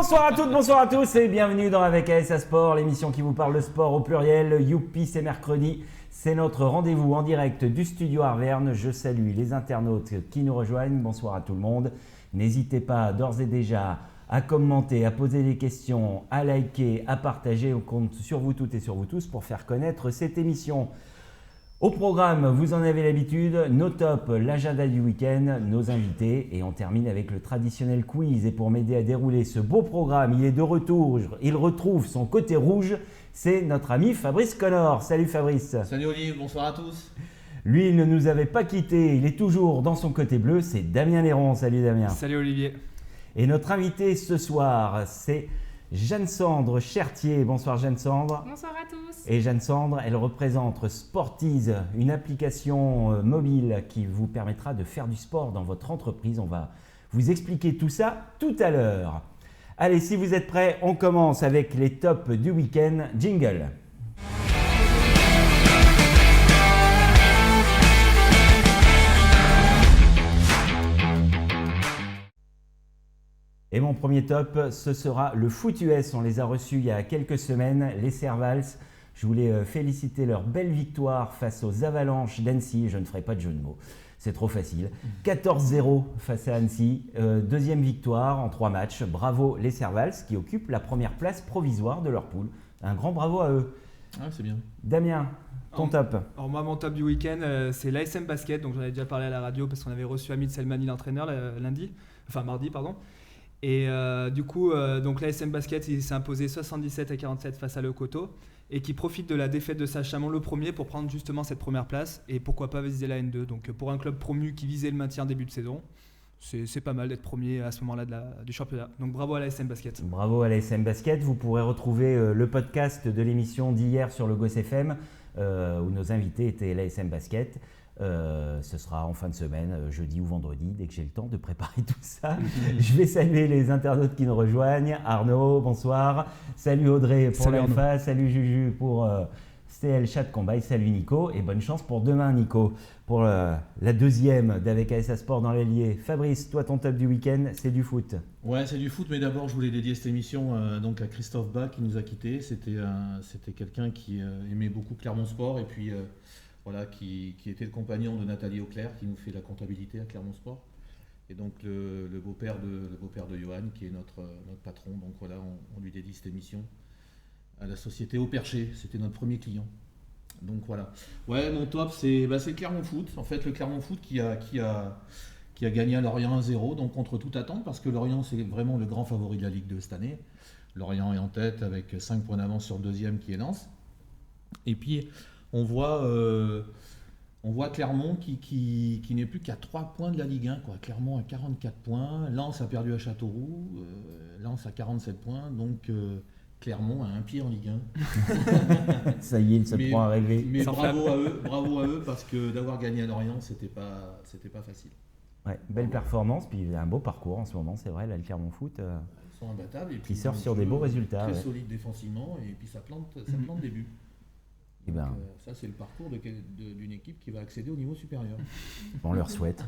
Bonsoir à toutes, bonsoir à tous et bienvenue dans Avec ASA Sport, l'émission qui vous parle de sport au pluriel. Youpi, c'est mercredi, c'est notre rendez-vous en direct du studio Arverne. Je salue les internautes qui nous rejoignent, bonsoir à tout le monde. N'hésitez pas d'ores et déjà à commenter, à poser des questions, à liker, à partager. On compte sur vous toutes et sur vous tous pour faire connaître cette émission. Au programme, vous en avez l'habitude, nos tops, l'agenda du week-end, nos invités et on termine avec le traditionnel quiz. Et pour m'aider à dérouler ce beau programme, il est de retour, il retrouve son côté rouge, c'est notre ami Fabrice Connor. Salut Fabrice. Salut Olivier, bonsoir à tous. Lui, il ne nous avait pas quittés, il est toujours dans son côté bleu, c'est Damien Léron. Salut Damien. Salut Olivier. Et notre invité ce soir, c'est Jeanne-Sandre Chertier. Bonsoir Jeanne-Sandre. Bonsoir à tous. Et Jeanne-Sandre, elle représente Sportease, une application mobile qui vous permettra de faire du sport dans votre entreprise. On va vous expliquer tout ça tout à l'heure. Allez, si vous êtes prêts, on commence avec les tops du week-end. Jingle. Et mon premier top, ce sera le foot US. On les a reçus il y a quelques semaines, les Servals. Je voulais féliciter leur belle victoire face aux Avalanches d'Annecy. Je ne ferai pas de jeu de mots, c'est trop facile. 14-0 face à Annecy. Deuxième victoire en 3 matchs. Bravo les Servals qui occupent la première place provisoire de leur poule. Un grand bravo à eux. Ah, c'est bien. Damien, ton top. Alors moi, mon top du week-end, c'est l'ASM Basket. Donc j'en avais déjà parlé à la radio parce qu'on avait reçu Hamid Selmani, l'entraîneur, mardi, pardon. Et du coup, donc l'ASM Basket, il s'est imposé 77-47 face à Le Coteau et qui profite de la défaite de Saint-Chamond le premier pour prendre justement cette première place et pourquoi pas viser la N2. Donc pour un club promu qui visait le maintien début de saison, c'est pas mal d'être premier à ce moment-là du championnat. Donc bravo à l'ASM Basket. Bravo à l'ASM Basket. Vous pourrez retrouver le podcast de l'émission d'hier sur le Goss FM où nos invités étaient l'ASM Basket. Ce sera en fin de semaine, jeudi ou vendredi, dès que j'ai le temps de préparer tout ça. Je vais saluer les internautes qui nous rejoignent. Arnaud, bonsoir. Salut Audrey pour l'Alpha. Salut Juju pour CL Chat Combat. Salut Nico. Et bonne chance pour demain, Nico, pour la deuxième d'Avec ASA Sport dans l'Allier. Fabrice, toi, ton top du week-end, c'est du foot. Ouais, c'est du foot, mais d'abord, je voulais dédier cette émission donc à Christophe Bach qui nous a quittés. C'était quelqu'un qui aimait beaucoup Clermont Sport et puis voilà, qui était le compagnon de Nathalie Auclair, qui nous fait la comptabilité à Clermont Sport. Et donc le beau-père de Johan, qui est notre patron. Donc voilà, on lui dédie cette émission à la société Au Perché. C'était notre premier client. Donc voilà. Ouais, mon top, c'est le Clermont Foot. En fait, le Clermont Foot qui a gagné à Lorient 1-0, donc contre toute attente, parce que Lorient, c'est vraiment le grand favori de la Ligue 2 cette année. Lorient est en tête avec 5 points d'avance sur le deuxième qui est Lens. Et puis on voit Clermont qui n'est plus qu'à 3 points de la Ligue 1. Quoi. Clermont a 44 points, Lens a perdu à Châteauroux, Lens a 47 points, donc Clermont a un pied en Ligue 1. Ça y est, il se prend à rêver. Mais bravo à eux, parce que d'avoir gagné à Lorient, c'était pas facile. Ouais, belle performance, puis il a un beau parcours en ce moment, c'est vrai, là, le Clermont Foot. Ils sont imbattables et puis qui sort sur des beaux résultats. Très solide défensivement, et puis ça plante des buts. Ça, c'est le parcours d'une équipe qui va accéder au niveau supérieur. On leur souhaite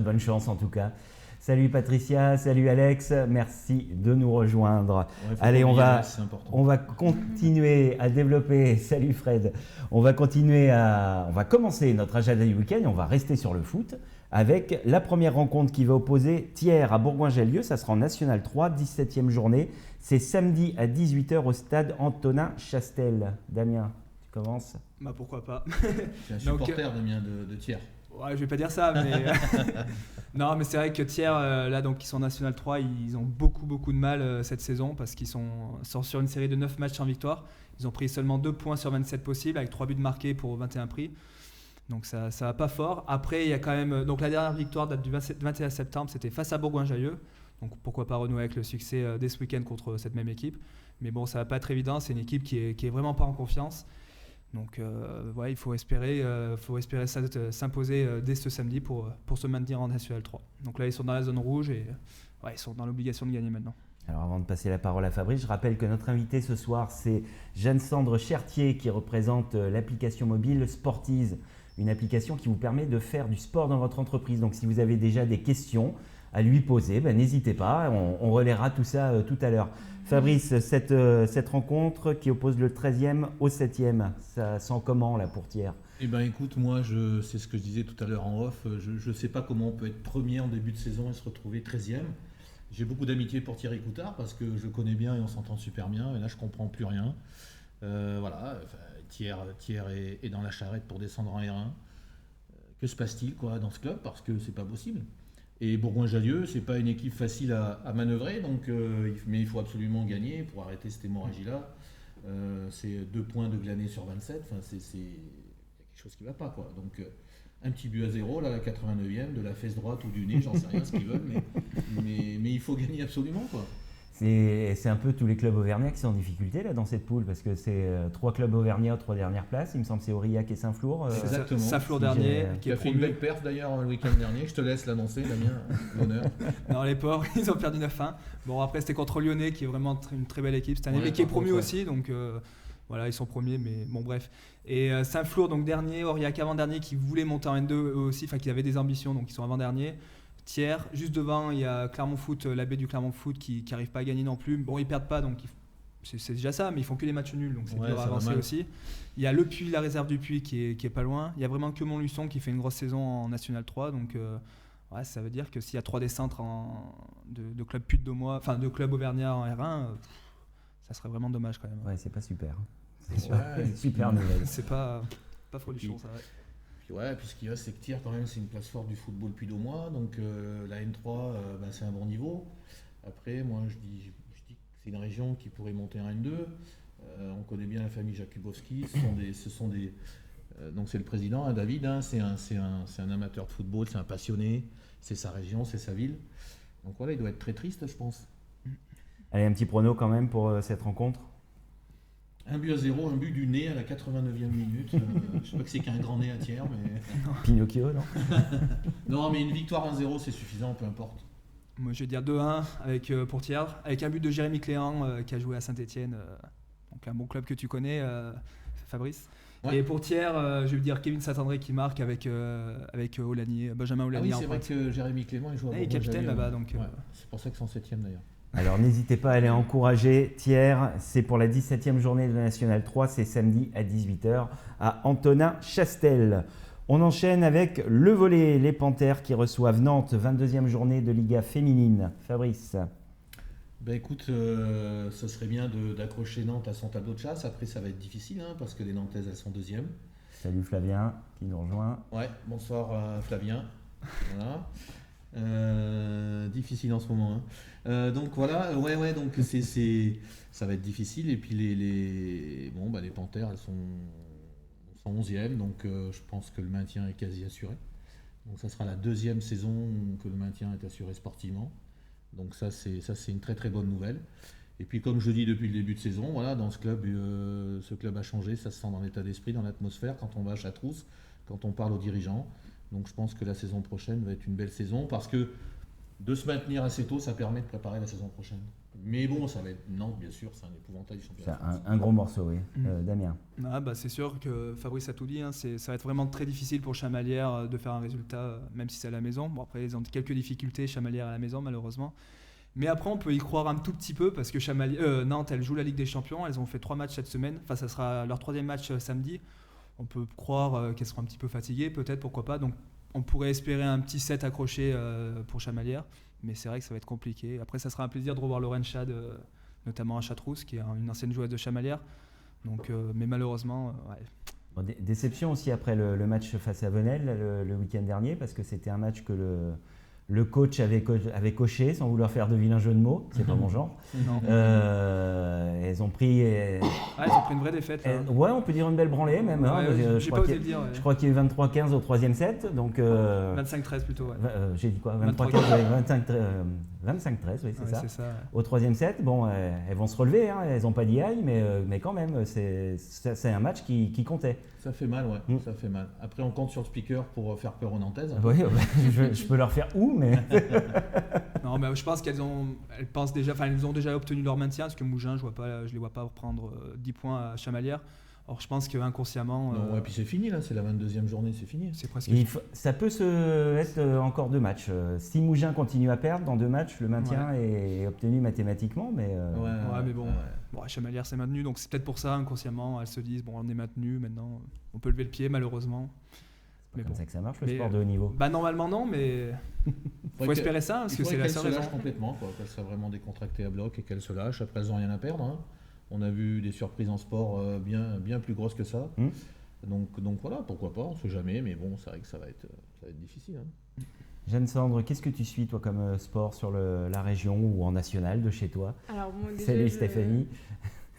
bonne chance en tout cas. Salut Patricia, salut Alex, merci de nous rejoindre. Ouais, allez, on va continuer à développer, salut Fred, on va commencer notre agenda du week-end et on va rester sur le foot avec la première rencontre qui va opposer Thiers à Bourgoin-Jallieu, ça sera en National 3, 17e journée, c'est samedi à 18h au stade Antonin Chastel. Damien, commence. Bah pourquoi pas. C'est un supporter de Thiers. Ouais, je vais pas dire ça, mais non, mais c'est vrai que Thiers, là, donc ils sont en National 3, ils ont beaucoup de mal cette saison parce qu'ils sont sur une série de 9 matchs sans victoire. Ils ont pris seulement 2 points sur 27 possibles avec 3 buts marqués pour 21 prix. Donc ça va pas fort. Après, il y a quand même donc la dernière victoire date du 21 septembre, c'était face à Bourgoin-Jallieu. Donc pourquoi pas renouer avec le succès dès ce week-end contre cette même équipe. Mais bon, ça va pas être évident. C'est une équipe qui est vraiment pas en confiance. Donc il faut espérer s'imposer dès ce samedi pour se maintenir en National 3. Donc là, ils sont dans la zone rouge et ils sont dans l'obligation de gagner maintenant. Alors avant de passer la parole à Fabrice, je rappelle que notre invité ce soir, c'est Jeanne-Sandre Chertier qui représente l'application mobile Sportease, une application qui vous permet de faire du sport dans votre entreprise. Donc si vous avez déjà des questions, à lui poser, n'hésitez pas, on relaiera tout ça tout à l'heure. Fabrice, cette rencontre qui oppose le 13e au 7e, ça sent comment là pour Thiers? Eh ben écoute, moi c'est ce que je disais tout à l'heure en off, je ne sais pas comment on peut être premier en début de saison et se retrouver 13e. J'ai beaucoup d'amitié pour Thierry Coutard parce que je le connais bien et on s'entend super bien, et là je ne comprends plus rien. Thiers est dans la charrette pour descendre en R1. Que se passe-t-il dans ce club? Parce que c'est pas possible. Et Bourgoin-Jallieu, c'est pas une équipe facile à manœuvrer, mais il faut absolument gagner pour arrêter cette hémorragie-là. C'est 2 points de glané sur 27, c'est quelque chose qui va pas. Donc un petit but à 0, là, à la 89e, de la fesse droite ou du nez, j'en sais rien ce qu'ils veulent, mais il faut gagner absolument. C'est un peu tous les clubs auvergnats qui sont en difficulté là, dans cette poule, parce que c'est 3 clubs auvergnats aux 3 dernières places. Il me semble que c'est Aurillac et Saint-Flour. Exactement. Saint-Flour dernier. Qui a fait une belle perf d'ailleurs le week-end dernier. Je te laisse l'annoncer, Damien, l'honneur. Non, les pauvres, ils ont perdu 9-1. Bon, après, c'était contre Lyonnais, qui est vraiment une très belle équipe cette année, mais qui est promu aussi. Donc voilà, ils sont premiers, mais bon, bref. Et Saint-Flour, donc dernier. Aurillac avant-dernier, qui voulait monter en N2 eux aussi, enfin, qui avait des ambitions, donc ils sont avant-derniers. Thiers, juste devant, il y a Clermont Foot, l'abbé du Clermont Foot qui n'arrive pas à gagner non plus. Bon, ils perdent pas, donc c'est déjà ça, mais ils font que des matchs nuls, donc c'est dur à avancer aussi. Il y a le Puy, la réserve du Puy qui est pas loin. Il y a vraiment que Montluçon qui fait une grosse saison en National 3, donc ça veut dire que s'il y a 3 descentes de clubs Puy de Dôme, enfin de clubs auvergnats en R1, ça serait vraiment dommage quand même. Ouais, c'est pas super. C'est super nouvelle. C'est pas folichon, ça. Puis ce qu'il y a, c'est que Thiers, quand même, c'est une place forte du football puy-daumois, donc la N3, c'est un bon niveau. Après, moi, je dis que c'est une région qui pourrait monter en N2. On connaît bien la famille Jakubowski. Donc c'est le président, David. C'est un amateur de football, c'est un passionné. C'est sa région, c'est sa ville. Donc voilà, il doit être très triste, je pense. Allez, un petit prono quand même pour cette rencontre. 1 but à 0, un but du nez à la 89e minute. Je sais pas que c'est qu'un grand nez à Thiers, mais... Pinocchio, non? Non, mais une victoire 1-0, c'est suffisant, peu importe. Moi, je vais dire 2-1 pour Thiers, avec un but de Jérémy Cléant qui a joué à Saint-Etienne, donc un bon club que tu connais, Fabrice. Ouais. Et pour Thiers, je vais dire Kevin Saint-André qui marque avec Olanier, Benjamin Olanier. Ah oui, c'est vrai que Jérémy Clément, il joue à Bourgoin. Il est capitaine là-bas. Donc, c'est pour ça qu'ils sont 7e d'ailleurs. Alors n'hésitez pas à aller encourager Thiers, c'est pour la 17e journée de la National 3, c'est samedi à 18h à Antonin-Chastel. On enchaîne avec le volley, les Panthères qui reçoivent Nantes, 22e journée de Liga féminine. Fabrice. Écoute, ce serait bien d'accrocher Nantes à son tableau de chasse, après ça va être difficile parce que les Nantaises elles sont 2e. Salut Flavien qui nous rejoint. Ouais, bonsoir Flavien. Voilà. Difficile en ce moment. Donc voilà, donc ça va être difficile. Et puis les Panthères, elles sont 11e, donc je pense que le maintien est quasi assuré. Donc ça sera la 2e saison que le maintien est assuré sportivement. Donc ça c'est une très très bonne nouvelle. Et puis comme je dis depuis le début de saison, voilà, dans ce club a changé, ça se sent dans l'état d'esprit, dans l'atmosphère, quand on va à Chartreuse, quand on parle aux dirigeants. Donc je pense que la saison prochaine va être une belle saison parce que de se maintenir assez tôt, ça permet de préparer la saison prochaine. Mais bon, ça va être Nantes, bien sûr, c'est un épouvantail du championnat. C'est un gros morceau, oui. Damien. C'est sûr que Fabrice a tout dit. Ça va être vraiment très difficile pour Chamalières de faire un résultat, même si c'est à la maison. Bon, après, ils ont quelques difficultés, Chamalières à la maison, malheureusement. Mais après, on peut y croire un tout petit peu parce que Nantes, elle joue la Ligue des Champions. Elles ont fait 3 matchs cette semaine. Enfin, ça sera leur 3e match samedi. On peut croire qu'elles seront un petit peu fatiguées, peut-être, pourquoi pas. Donc, on pourrait espérer un petit set accroché pour Chamalières. Mais c'est vrai que ça va être compliqué. Après, ça sera un plaisir de revoir Lorraine Chad, notamment à Chartreuse, qui est une ancienne joueuse de Chamalières. Donc, mais malheureusement, Bon, déception aussi après le match face à Venelle le week-end dernier, parce que c'était un match que le coach avait coché sans vouloir faire de vilain jeu de mots. C'est pas mon genre. Elles ont pris une vraie défaite. Ouais, on peut dire une belle branlée même. Je crois qu'il y a eu 23-15 au 3e set. Donc, 25-13 plutôt. Ouais. J'ai dit quoi? 23-15, 25-13, oui, c'est ça. Ça ouais. Au 3e set, bon, elles vont se relever. Elles n'ont pas d'IA, mais quand même, c'est un match qui comptait. Ça fait mal, ouais. Ça fait mal. Après, on compte sur le speaker pour faire peur aux Nantaises. Oui, je peux leur faire mais... Non, mais je pense elles ont déjà obtenu leur maintien, parce que Mougins, je les vois pas prendre 10 points à Chamalières. Or, je pense qu'inconsciemment, Non, et puis c'est fini là, c'est la 22e journée, c'est fini. c'est presque. Ça peut être encore 2 matchs. Si Mougins continue à perdre dans 2 matchs, le maintien est obtenu mathématiquement, mais Ouais, mais bon. Bon, Chamalières s'est maintenue, donc c'est peut-être pour ça, inconsciemment, elles se disent bon, on est maintenu, maintenant, on peut lever le pied, malheureusement. c'est comme ça que ça marche, le Mais, sport de haut niveau. Bah, normalement, non, mais faut espérer ça, parce que c'est la seule qu'elles se raison. lâchent complètement, quoi, qu'elles soient vraiment décontractées à bloc et qu'elles se lâchent. Après, elles n'ont rien à perdre. Hein. On a vu des surprises en sport bien plus grosses que ça. Donc voilà, pourquoi pas, on ne sait jamais, mais bon, c'est vrai que ça va être difficile. Hein. Jeanne-Sandre, qu'est-ce que tu suis toi comme sport sur la région ou en national de chez toi? Alors, bon, déjà, Salut Stéphanie.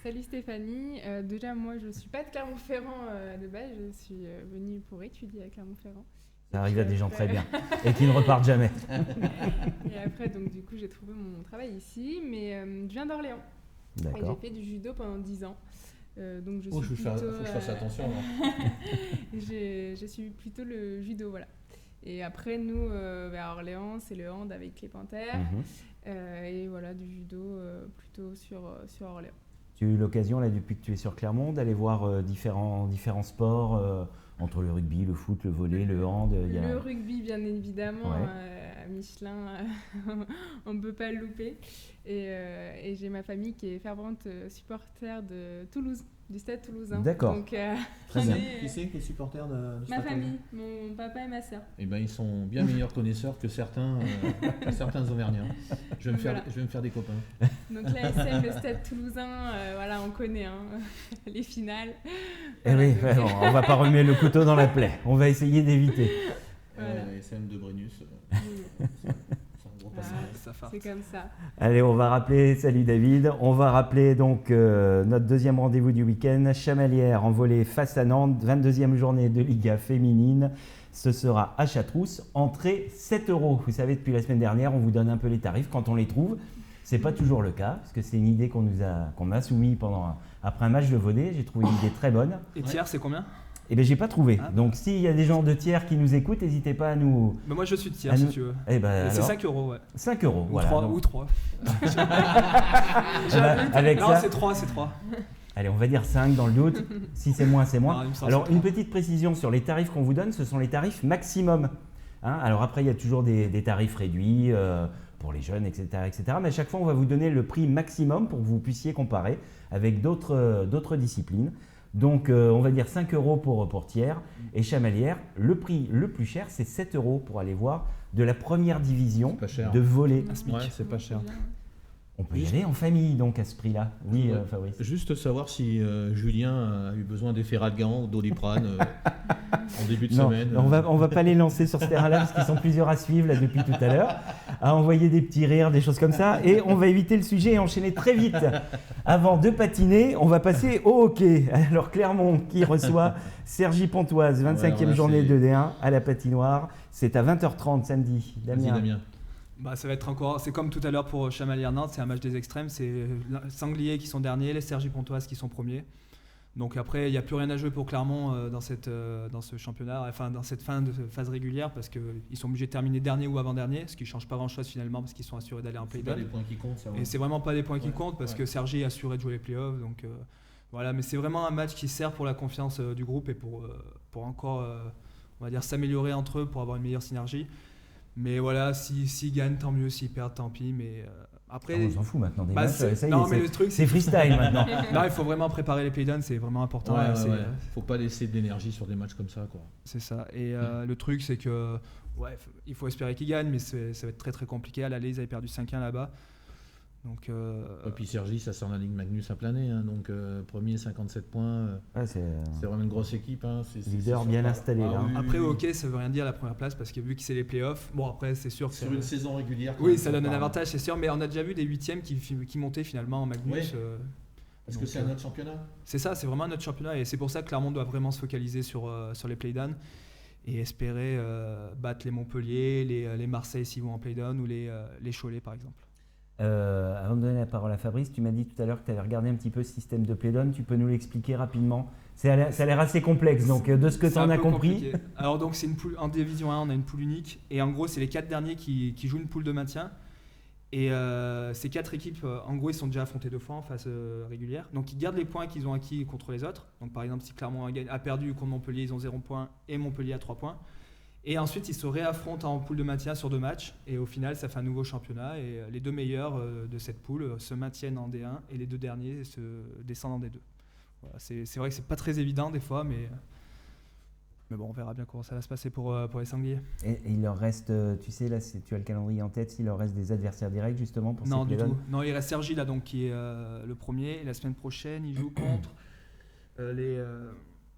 Salut Stéphanie. Déjà, moi, je ne suis pas de Clermont-Ferrand de base. Je suis venue pour étudier à Clermont-Ferrand. Ça arrive à des gens très bien et qui ne repartent jamais. Et après, donc, du coup, j'ai trouvé mon travail ici, mais je viens d'Orléans. Et j'ai D'accord. fait du judo pendant 10 ans. Donc je Oh, suis faut plutôt, que je fasse attention. Hein. je suis plutôt le judo, voilà. Et après, nous, vers Orléans, c'est le hand avec les Panthères. Et voilà, du judo plutôt sur Orléans. Tu as eu l'occasion, là, depuis que tu es sur Clermont, d'aller voir différents sports entre le rugby, le foot, le volley, le hand. Le rugby, bien évidemment, Ouais. à Michelin, on ne peut pas le louper. Et j'ai ma famille qui est fervente supporter de Toulouse, du Stade Toulousain. D'accord. Donc, Très bien. Qui c'est qui est supporter de ma famille, mon papa et ma sœur. Eh ben, ils sont bien meilleurs connaisseurs que certains Auvergnats. Je vais me faire des copains. Donc l'ASM, le Stade Toulousain, voilà, on connaît les finales. Eh oui, on va pas remuer le couteau dans la plaie. On va essayer d'éviter. Voilà. SM de Brennus. Oui. C'est un gros passage. Ça farte. C'est comme ça. Allez, on va rappeler, salut David, on va rappeler donc notre deuxième rendez-vous du week-end, Chamalières en volley face à Nantes, 22e journée de Liga féminine. Ce sera à Chatrousse, entrée 7 €. Vous savez, depuis la semaine dernière, on vous donne un peu les tarifs quand on les trouve. Ce n'est pas toujours le cas, parce que c'est une idée qu'on m'a soumise après un match de volley. J'ai trouvé une idée très bonne. Et tiers, c'est combien? Eh bien, j'ai pas trouvé. Ah. Donc, s'il y a des gens de tiers qui nous écoutent, n'hésitez pas à nous... Mais moi, je suis de tiers, si tu veux. Eh ben, Et c'est alors, 5 €, ouais. 5 €, Ou voilà. 3. Donc, Ou 3. avec Non, ça, c'est 3, c'est 3. allez, on va dire 5 dans le doute. Si c'est moins, c'est Non, moins. il me semble Alors, que c'est une petite précision sur les tarifs qu'on vous donne, ce sont les tarifs maximum. Hein, alors après, il y a toujours des tarifs réduits pour les jeunes, etc., etc. Mais à chaque fois, on va vous donner le prix maximum pour que vous puissiez comparer avec d'autres disciplines. Donc, on va dire 5 € pour tiers. Et Chamalières, le prix le plus cher, c'est 7 € pour aller voir de la première division C'est pas cher. de volley. Un SMIC. Ouais, c'est pas cher. On peut y aller en famille, donc, à ce prix-là. Oui, Ouais. Fabrice. Juste savoir si Julien a eu besoin d'Efferalgan ou d'Oliprane en début de Non, semaine. on va pas les lancer sur ce terrain-là parce qu'ils sont plusieurs à suivre là depuis tout à l'heure, à envoyer des petits rires, des choses comme ça, et on va éviter le sujet et enchaîner très vite. Avant de patiner, on va passer au hockey. Alors Clermont qui reçoit Cergy Pontoise, 25e Ouais, journée c'est- de D1 à la patinoire. C'est à 20h30 samedi. Vas-y, Damien. Bah, ça va être encore, c'est comme tout à l'heure pour Chamalières Nantes, c'est un match des extrêmes, c'est Sangliers qui sont derniers, les Cergy Pontoise qui sont premiers. Donc après, il n'y a plus rien à jouer pour Clermont dans ce championnat, enfin dans cette fin de phase régulière, parce qu'ils sont obligés de terminer dernier ou avant-dernier, ce qui ne change pas grand-chose finalement, parce qu'ils sont assurés d'aller en C'est pas play-down. les points qui comptent, ça. Et c'est vraiment pas des points qui Ouais, comptent, parce ouais. que Cergy est assuré de jouer les playoffs. Donc voilà, mais c'est vraiment un match qui sert pour la confiance du groupe et pour encore, on va dire, s'améliorer entre eux pour avoir une meilleure synergie. Mais voilà, s'ils gagnent, tant mieux, s'ils perdent, tant pis. Mais après, On s'en fout maintenant des bah, matchs. c'est- Ça y est, non, mais le truc, c'est freestyle maintenant. non, il faut vraiment préparer les playdowns, c'est vraiment important. Ouais, là, ouais, c'est, ouais. Faut pas laisser d'énergie sur des matchs comme ça, quoi. c'est ça. Et le truc, c'est que ouais, il faut espérer qu'ils gagnent, mais ça va être très très compliqué. À l'aller, ils avaient perdu 5-1 là-bas. Donc, Et puis Cergy, ça sort la Ligue Magnus à plein nez, hein, donc premier 57 points. Ouais, c'est C'est vraiment une grosse équipe. Hein. Leader bien installé, là. oui, après, oui, au oui. hockey, ça veut rien dire la première place parce que vu que c'est les playoffs, bon, après, c'est sûr que Sur une saison régulière. quand oui, même, ça donne un parle. avantage, c'est sûr, mais on a déjà vu des huitièmes qui montaient finalement en Magnus. Oui. Parce que donc, c'est un autre championnat. c'est ça, c'est vraiment notre championnat et c'est pour ça que Clermont doit vraiment se focaliser sur les playdowns et espérer battre les Montpellier, les Marseille s'ils vont en playdown ou les Cholet par exemple. Avant de donner la parole à Fabrice, tu m'as dit tout à l'heure que tu avais regardé un petit peu ce système de play-down. Tu peux nous l'expliquer rapidement? Ça a l'air assez complexe, donc de ce que tu C'est en un as peu compris. compliqué. Alors donc c'est une poule en division 1, on a une poule unique et en gros c'est les 4 derniers qui jouent une poule de maintien Et ces 4 équipes, en gros, ils sont déjà affrontés 2 fois en phase régulière. Donc, ils gardent les points qu'ils ont acquis contre les autres. Donc, par exemple, si Clermont a perdu contre Montpellier, ils ont 0 points et Montpellier a 3 points. Et ensuite, ils se réaffrontent en poule de maintien sur 2 matchs. Et au final, ça fait un nouveau championnat. Et les 2 meilleurs de cette poule se maintiennent en D1 et les 2 derniers se descendent en D2. Voilà, c'est vrai que c'est pas très évident des fois, mais bon, on verra bien comment ça va se passer pour les Sangliers. Et il leur reste, tu sais, là, tu as le calendrier en tête, il leur reste des adversaires directs justement pour Non, ces du playoffs. tout. Non, il reste Cergy là, donc, qui est le premier. Et la semaine prochaine, il joue contre le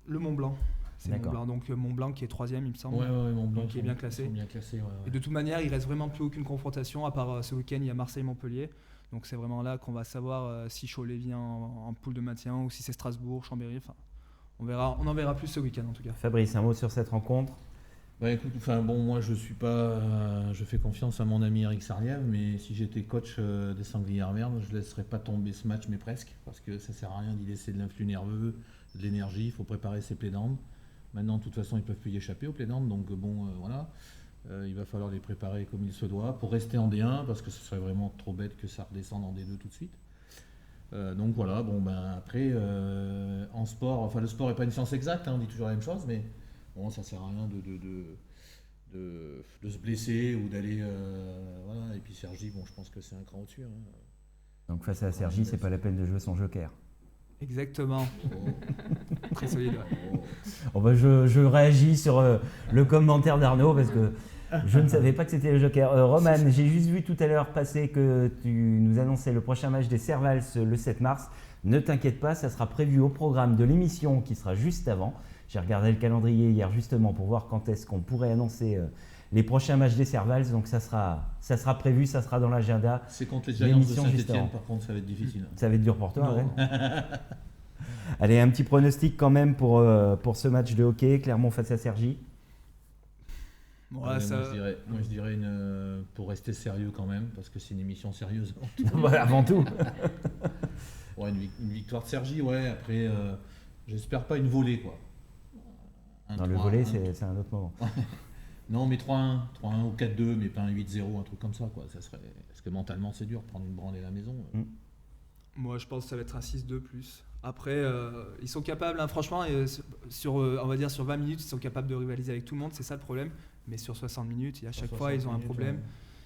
Mont-Blanc. C'est D'accord. Mont-Blanc, donc Mont-Blanc qui est 3e, il me semble. Ouais, Mont-Blanc qui est bien classé. Bien classé, ouais. Et de toute manière, il reste vraiment plus aucune confrontation, à part ce week-end, il y a Marseille-Montpellier. Donc c'est vraiment là qu'on va savoir si Cholet vient en poule de maintien ou si c'est Strasbourg, Chambéry. Enfin, on en verra plus ce week-end en tout cas. Fabrice, un mot sur cette rencontre? Bah écoute, moi je suis pas, je fais confiance à mon ami Eric Sarliev, mais si j'étais coach des Sangliers Arvernes, je laisserais pas tomber ce match, mais presque, parce que ça sert à rien d'y laisser de l'influx nerveux, de l'énergie. Il faut préparer ses play-downs. Maintenant, de toute façon, ils peuvent plus y échapper aux play-downs, donc voilà. Il va falloir les préparer comme il se doit pour rester en D1, parce que ce serait vraiment trop bête que ça redescende en D2 tout de suite. Donc voilà, après, en sport, le sport n'est pas une science exacte, on dit toujours la même chose, mais bon, ça sert à rien de se blesser ou d'aller. Voilà. Et puis Cergy, je pense que c'est un cran au-dessus. Donc face à Cergy, c'est pas la peine de jouer son joker. Exactement. Très solide. Je réagis sur le commentaire d'Arnaud parce que je ne savais pas que c'était le joker. Roman, j'ai juste vu tout à l'heure passer que tu nous annonçais le prochain match des Servals le 7 mars. Ne t'inquiète pas, ça sera prévu au programme de l'émission qui sera juste avant. J'ai regardé le calendrier hier justement pour voir quand est-ce qu'on pourrait annoncer les prochains matchs des Servals. Donc ça sera prévu, ça sera dans l'agenda. C'est contre les Giants de Saint-Etienne, par contre, ça va être difficile. Ça va être dur pour toi, ouais. Allez, un petit pronostic quand même pour ce match de hockey, Clermont face à Cergy. Moi, je dirais pour rester sérieux quand même, parce que c'est une émission sérieuse. Avant tout. Ouais, une victoire de Cergy, ouais. Après, j'espère pas une volée, quoi. Dans le volley, c'est un autre moment. Non, mais 3-1 ou 4-2, mais pas un 8-0, un truc comme ça, quoi. Ça serait... Parce que mentalement, c'est dur, prendre une branlée à la maison. Moi, je pense que ça va être un 6-2 plus. Après, ils sont capables, franchement, on va dire sur 20 minutes, ils sont capables de rivaliser avec tout le monde, c'est ça le problème. Mais sur 60 minutes, à chaque fois, ils ont un problème. Ouais.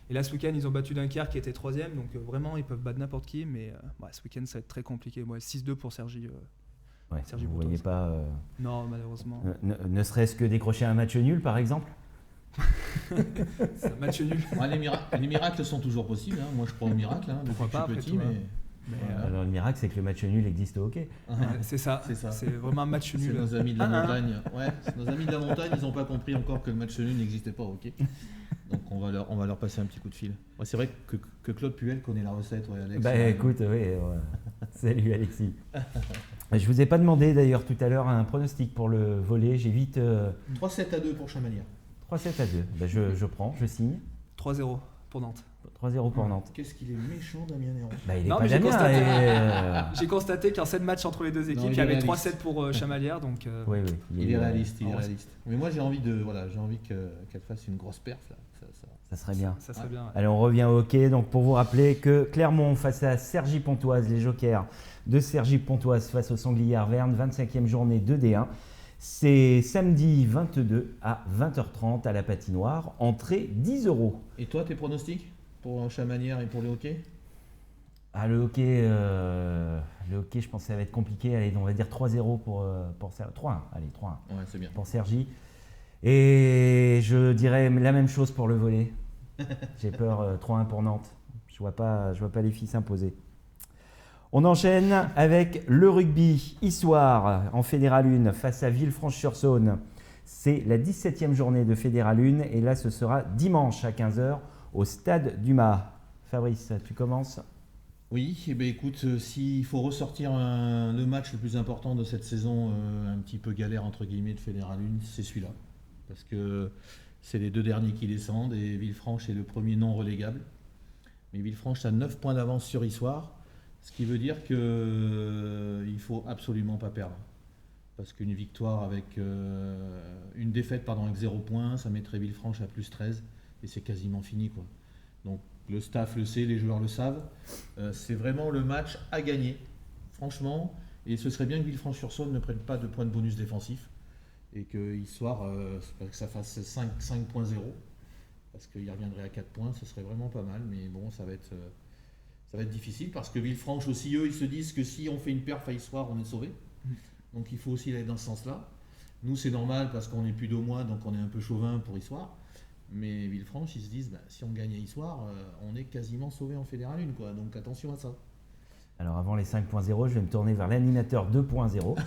Et là, ce week-end, ils ont battu Dunkerque qui était 3e, donc vraiment, ils peuvent battre n'importe qui. Mais ce week-end, ça va être très compliqué. 6-2 pour Cergy. Ouais, vous ne voyez pas. Non, malheureusement. Ne serait-ce que décrocher un match nul, par exemple. C'est un match nul. Les miracles sont toujours possibles. Moi, je crois au miracle depuis que je suis petit. Alors, le miracle, c'est que le match nul existe au hockey. C'est ça. C'est vraiment un match nul. C'est nos amis de la montagne. Ouais, nos amis de la montagne, ils n'ont pas compris encore que le match nul n'existait pas au hockey. Donc, on va leur passer un petit coup de fil. Ouais, c'est vrai que Claude Puel connaît la recette, Alex. Écoute, oui. Salut, Alexis. Je vous ai pas demandé d'ailleurs tout à l'heure un pronostic pour le volley. J'ai vite. 3-7-2 pour Chamalières. 3-7-2. Je prends, je signe. 3-0 pour Nantes. 3-0 pour Nantes. Qu'est-ce qu'il est méchant, Damien Néron. Il est pas Damien. J'ai constaté qu'en 7 matchs entre les deux équipes, il y avait 3-7 pour Chamalières. Donc, oui. Il est réaliste. Mais moi, j'ai envie qu'elle fasse une grosse perf. Là. Ça serait bien. Ça serait bien. Ouais. Allez, on revient au hockey. Donc, pour vous rappeler que Clermont face à Cergy-Pontoise, les Jokers de Cergy-Pontoise face aux Sangliers Arvernes, 25e journée de D1. C'est samedi 22 à 20h30 à la patinoire. Entrée 10 €. Et toi, tes pronostics pour Chamalières et pour le hockey? Le hockey, je pense que ça va être compliqué. Allez, on va dire 3-0 pour 3-1. Allez, 3-1. Ouais, c'est bien. Pour Cergy. Et je dirais la même chose pour le volley. J'ai peur 3-1 pour Nantes. Je vois pas les filles s'imposer. On enchaîne avec le rugby. Issoire en Fédéral 1 face à Villefranche-sur-Saône. C'est la 17e journée de Fédéral 1 et là ce sera dimanche à 15h au stade du Mas. Fabrice, tu commences ? Oui, écoute, s'il faut ressortir le match le plus important de cette saison, un petit peu galère entre guillemets de Fédéral 1, c'est celui-là. Parce que c'est les 2 derniers qui descendent et Villefranche est le premier non relégable. Mais Villefranche a 9 points d'avance sur Issoire, ce qui veut dire qu'il ne faut absolument pas perdre. Parce qu'une victoire avec une défaite avec 0 points, ça mettrait Villefranche à plus 13 et c'est quasiment fini, quoi. Donc Le staff le sait, les joueurs le savent. C'est vraiment le match à gagner, franchement. Et ce serait bien que Villefranche-sur-Saône ne prenne pas de points de bonus défensifs et que Issoire, que ça fasse 5.0 parce qu'il reviendrait à 4 points, ce serait vraiment pas mal. Mais bon, ça va être difficile parce que Villefranche aussi, eux, ils se disent que si on fait une perf à Issoire, on est sauvé. Donc il faut aussi aller dans ce sens-là. Nous, c'est normal parce qu'on n'est plus d'2 mois, donc on est un peu chauvin pour Issoire. Mais Villefranche, ils se disent, si on gagne à Issoire, on est quasiment sauvé en Fédéral 1, quoi. Donc attention à ça. Alors avant les 5.0, je vais me tourner vers l'animateur 2.0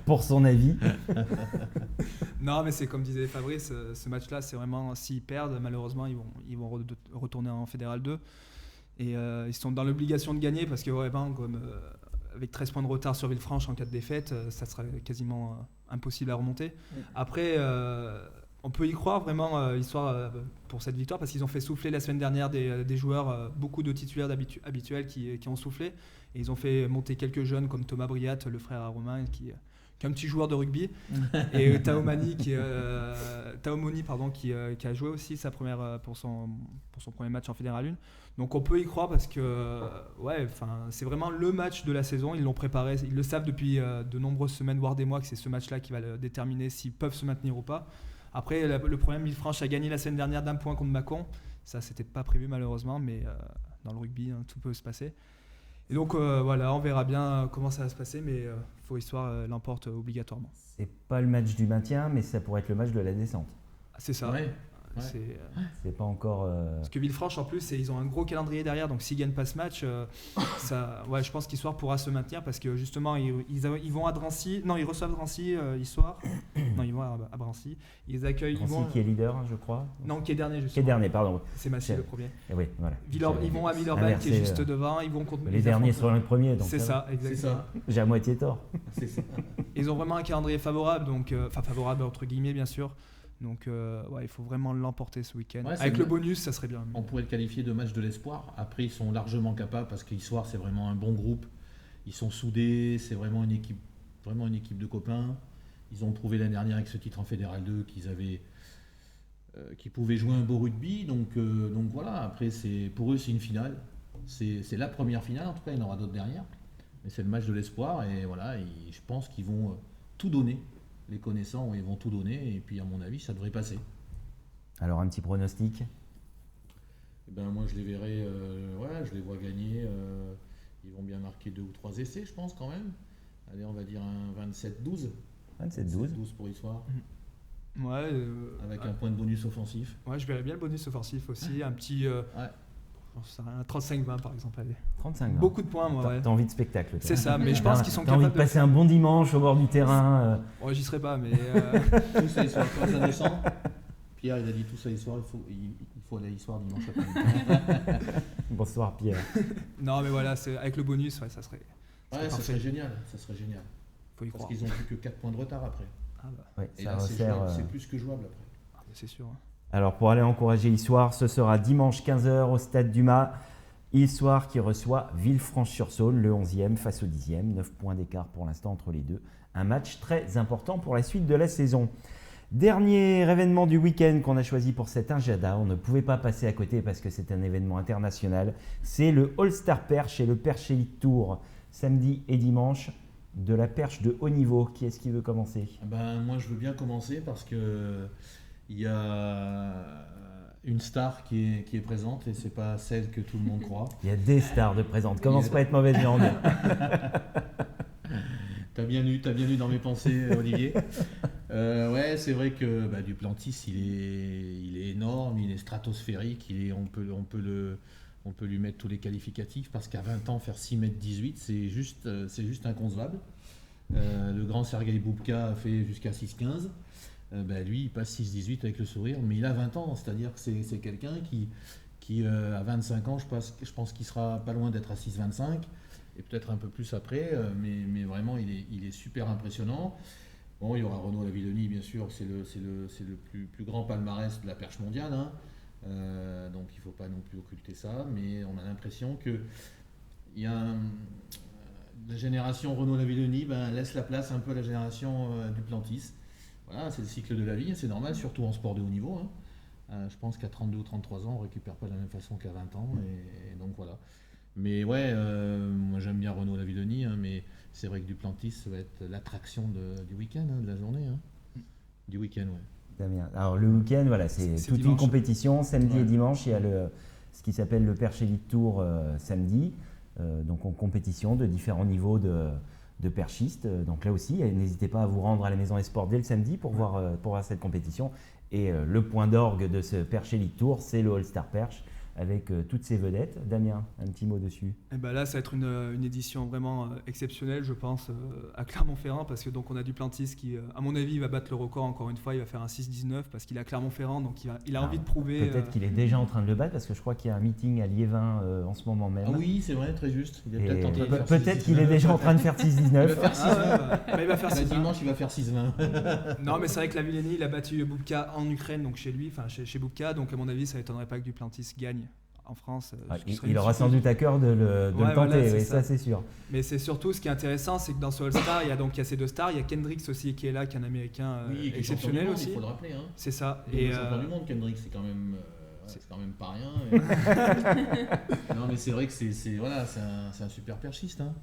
pour son avis. Non, mais c'est comme disait Fabrice, ce match-là, c'est vraiment, s'ils perdent, malheureusement, ils vont retourner en Fédéral 2. Et ils sont dans l'obligation de gagner parce que avec 13 points de retard sur Villefranche en cas de défaite, ça sera quasiment impossible à remonter. Après, on peut y croire vraiment, Issoire, pour cette victoire, parce qu'ils ont fait souffler la semaine dernière des joueurs, beaucoup de titulaires habituels qui ont soufflé. Et ils ont fait monter quelques jeunes comme Thomas Briat, le frère à Romain, qui est un petit joueur de rugby. Et Tao Moni, qui a joué aussi pour son premier match en Fédéral 1. Donc on peut y croire parce que c'est vraiment le match de la saison. Ils l'ont préparé, ils le savent depuis de nombreuses semaines, voire des mois, que c'est ce match-là qui va déterminer s'ils peuvent se maintenir ou pas. Après, le problème, Villefranche a gagné la semaine dernière d'1 point contre Mâcon. Ça, c'était pas prévu malheureusement, mais dans le rugby, tout peut se passer. Et donc on verra bien comment ça va se passer, mais faut Issoire l'emporte obligatoirement. C'est pas le match du maintien, mais ça pourrait être le match de la descente. C'est ça. Ouais. C'est pas encore. Parce que Villefranche, en plus, ils ont un gros calendrier derrière, donc s'ils gagnent pas ce match, je pense qu'Issoire pourra se maintenir parce que justement, ils vont à Drancy. Non, ils reçoivent Drancy, Issoire. Non, ils vont à Drancy. Ils accueillent. Drancy qui est leader, je crois. Non, qui est dernier, justement. Qui est dernier, pardon. C'est Massy le premier. Et oui, voilà. Ils vont à Villeurbanne, qui est juste devant. Ils vont contre les derniers seront les premiers. Donc c'est ça, exactement. Ça. J'ai à moitié tort. C'est ça. Ils ont vraiment un calendrier favorable, donc favorable entre guillemets, bien sûr. Donc il faut vraiment l'emporter ce week-end. Avec le bonus, ça serait bien. On pourrait le qualifier de match de l'espoir. Après, ils sont largement capables parce qu'Issoire, c'est vraiment un bon groupe. Ils sont soudés, c'est vraiment une équipe de copains. Ils ont prouvé l'année dernière avec ce titre en Fédéral 2 qu'ils pouvaient jouer un beau rugby. Donc voilà, après, pour eux, c'est une finale. C'est la première finale, en tout cas, il y en aura d'autres derrière. Mais c'est le match de l'espoir et voilà, je pense qu'ils vont tout donner. Les connaissants, ils vont tout donner et puis à mon avis, ça devrait passer. Alors un petit pronostic. Moi, je les verrai, je les vois gagner. Ils vont bien marquer 2 ou 3 essais, je pense quand même. Allez, on va dire un 27-12. 27-12 pour Issoire. Ouais. Avec un point de bonus offensif. Ouais, je verrais bien le bonus offensif aussi. Un petit. Un 35-20 par exemple. Allez. 35-20. Beaucoup de points, moi. T'as envie de spectacle. C'est ça, mais je pense qu'ils sont capables. T'as envie de passer un bon dimanche au bord du terrain. Ouais, j'y serai pas, mais. Tous à Issoire, quand ça descend. Pierre, il a dit tous à Issoire, il faut aller à Issoire dimanche après. Bonsoir Pierre. Non, mais voilà, avec le bonus, ça serait. Ça serait génial. Faut y parce croire. qu'ils n'ont plus que 4 points de retard après. Ouais, et là, c'est plus que jouable après. C'est sûr. Alors pour aller encourager Issoire, ce sera dimanche 15h au Stade Dumas. Issoire qui reçoit Villefranche-sur-Saône, le 11e face au 10e. 9 points d'écart pour l'instant entre les deux. Un match très important pour la suite de la saison. Dernier événement du week-end qu'on a choisi pour cet Injada. On ne pouvait pas passer à côté parce que c'est un événement international. C'est le All-Star Perche et le Perche Elite Tour. Samedi et dimanche, de la perche de haut niveau. Qui est-ce qui veut commencer ? Moi, je veux bien commencer parce que il y a une star qui est présente et c'est pas celle que tout le monde croit. Il y a des stars de présentes. Commence pas à être mauvaise langue. T'as bien lu dans mes pensées, Olivier. C'est vrai que Duplantis, il est énorme, il est stratosphérique, on peut lui mettre tous les qualificatifs parce qu'à 20 ans, faire 6 m 18, c'est juste inconcevable. Le grand Sergei Boubka a fait jusqu'à 6,15. Lui, il passe 6,18 avec le sourire, mais il a 20 ans, c'est-à-dire que c'est quelqu'un qui à 25 ans, je pense qu'il sera pas loin d'être à 6,25 et peut-être un peu plus après, mais vraiment, il est super impressionnant. Bon, il y aura Renaud Lavillenie, bien sûr, c'est le plus grand palmarès de la perche mondiale, hein. Donc il ne faut pas non plus occulter ça, mais on a l'impression que la génération Renaud Lavillenie laisse la place un peu à la génération Duplantis. Voilà, c'est le cycle de la vie, c'est normal, surtout en sport de haut niveau, hein. Je pense qu'à 32 ou 33 ans, on ne récupère pas de la même façon qu'à 20 ans. Et donc voilà. Mais ouais, moi j'aime bien Renaud Lavillenie, hein, mais c'est vrai que Duplantis, ça va être l'attraction du week-end, hein, de la journée. Hein. Du week-end, ouais. Damien. Alors le week-end, voilà, c'est toute dimanche. une compétition. Samedi et dimanche, il y a ce qui s'appelle le Perche Elite Tour samedi, donc en compétition de différents niveaux de perchistes. Donc là aussi, n'hésitez pas à vous rendre à la Maison des Sports dès le samedi pour voir cette compétition. Et le point d'orgue de ce Perche Elite Tour, c'est le All-Star Perche avec toutes ces vedettes. Damien, un petit mot dessus. Et ben là, ça va être une édition vraiment exceptionnelle, je pense, à Clermont-Ferrand, parce que donc on a Duplantis qui, à mon avis, va battre le record encore une fois. Il va faire un 6-19 parce qu'il est à Clermont-Ferrand, donc il a envie de prouver. Peut-être qu'il est déjà en train de le battre, parce que je crois qu'il y a un meeting à Liévin en ce moment même. Ah oui, c'est vrai, très juste. Il est peut-être en train de faire peut-être qu'il est déjà en train de faire 6-19. Il va faire 6-20. Il va faire 6-20. Dimanche, il va faire 6-20. Non, mais c'est vrai que Lavillenie, il a battu Bubka en Ukraine, donc chez lui, enfin chez Bubka, donc à mon avis, ça n'étonnerait pas que Duplantis gagne en France. Il aura sans doute à cœur de le tenter, voilà, ça c'est sûr. Mais c'est surtout ce qui est intéressant, c'est que dans ce All-Star, il y a ces deux stars. Il y a Kendricks aussi qui est là, qui est un Américain exceptionnel monde, aussi. Il faut le rappeler. Hein. C'est ça. Et champion du monde, Kendricks, c'est quand même pas rien. Non, mais c'est vrai que c'est un super perchiste. Hein.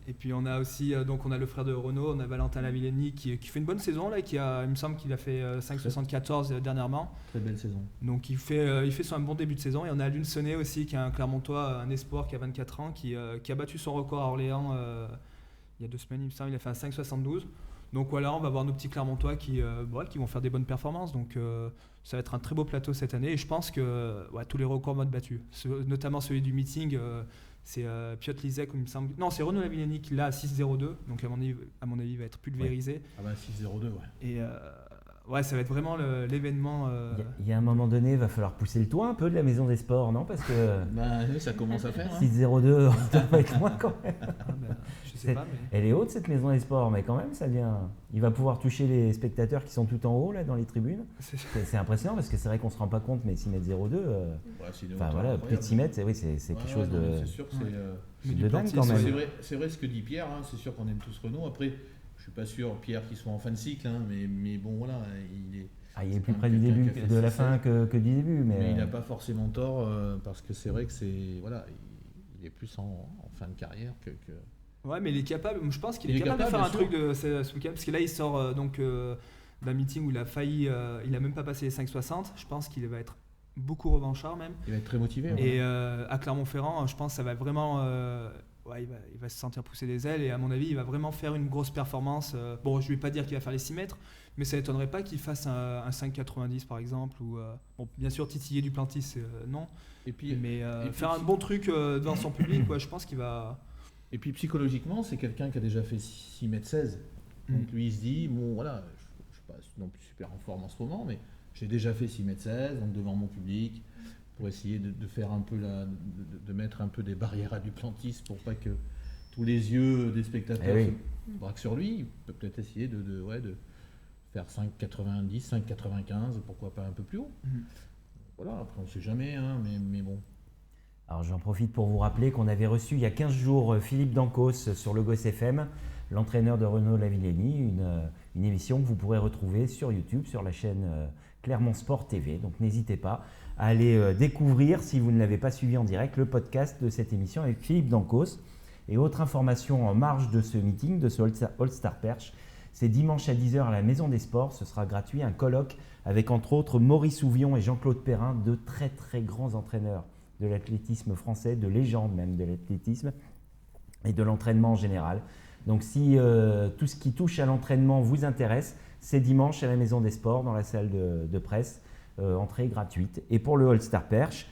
Et puis on a aussi donc on a le frère de Renaud, on a Valentin Lavillenie qui fait une bonne saison là, il me semble qu'il a fait 5,74 dernièrement. Très belle saison. Donc il fait un bon début de saison. Et on a Lune Sonnet aussi qui est un Clermontois, un espoir qui a 24 ans, qui a battu son record à Orléans il y a 2 semaines, il me semble, il a fait un 5,72. Donc voilà, on va voir nos petits Clermontois qui vont faire des bonnes performances. Donc ça va être un très beau plateau cette année. Et je pense que tous les records vont être battus, notamment celui du meeting. C'est Piotr Lisek, il me semble. Non, c'est Renaud Lavillenie qui l'a à 6,02. Donc à mon avis, il va être pulvérisé. Ouais. Ah bah 6,02, ouais. Et ça va être vraiment l'événement. Il y a un moment donné, il va falloir pousser le toit un peu de la Maison des Sports, non? Parce que oui, ça commence à faire. 6,02, on doit pas être loin quand même. Je sais pas, mais... Elle est haute cette Maison des Sports, mais quand même, ça vient. Il va pouvoir toucher les spectateurs qui sont tout en haut là dans les tribunes. C'est impressionnant parce que c'est vrai qu'on se rend pas compte, mais 6,02 m. Plus de 6 mètres, c'est quelque chose de. C'est sûr que c'est de dingue quand même. C'est vrai ce que dit Pierre. Hein, c'est sûr qu'on aime tous Renaud. Après. Je suis pas sûr, Pierre, qu'il soit en fin de cycle, hein, mais bon, voilà, il est plus près du début, de la fin que du début. Mais il n'a pas forcément tort, parce que c'est vrai que il est plus en fin de carrière que... Ouais, mais il est capable, je pense qu'il est capable de faire un truc ce week-end, parce que là, il sort d'un meeting où il a failli, il a même pas passé les 5,60. Je pense qu'il va être beaucoup revanchard même. Il va être très motivé. Et à Clermont-Ferrand, je pense que ça va vraiment... il va se sentir pousser des ailes et à mon avis il va vraiment faire une grosse performance. Bon, je ne vais pas dire qu'il va faire les 6 mètres, mais ça n'étonnerait pas qu'il fasse un 5,90 par exemple, ou bien sûr titiller Duplantis, non, mais faire un bon truc devant son public, je pense qu'il va... Et puis psychologiquement, c'est quelqu'un qui a déjà fait 6 mètres 16, donc lui il se dit, bon voilà, je ne suis pas non plus super en forme en ce moment, mais j'ai déjà fait 6 mètres 16, donc devant mon public, pour essayer de faire un peu de mettre un peu des barrières à Duplantis pour pas que tous les yeux des spectateurs se braquent sur lui. Il peut peut-être essayer de faire 5,90, 5,95, pourquoi pas un peu plus haut. Voilà, après on ne sait jamais, hein, mais bon. Alors j'en profite pour vous rappeler qu'on avait reçu il y a 15 jours Philippe Dancos sur le Goss FM, l'entraîneur de Renaud Lavillenie, une émission que vous pourrez retrouver sur YouTube, sur la chaîne Clermont Sport TV. Donc n'hésitez pas à aller découvrir, si vous ne l'avez pas suivi en direct, le podcast de cette émission avec Philippe Dancos. Et autre information en marge de ce meeting, de ce All-Star Perche, c'est dimanche à 10h à la Maison des Sports. Ce sera gratuit, un colloque avec entre autres Maurice Ouvion et Jean-Claude Perrin, deux très très grands entraîneurs de l'athlétisme français, de légende même de l'athlétisme et de l'entraînement en général. Donc si tout ce qui touche à l'entraînement vous intéresse, c'est dimanche à la Maison des Sports dans la salle de presse. Entrée gratuite. Et pour le All-Star Perche,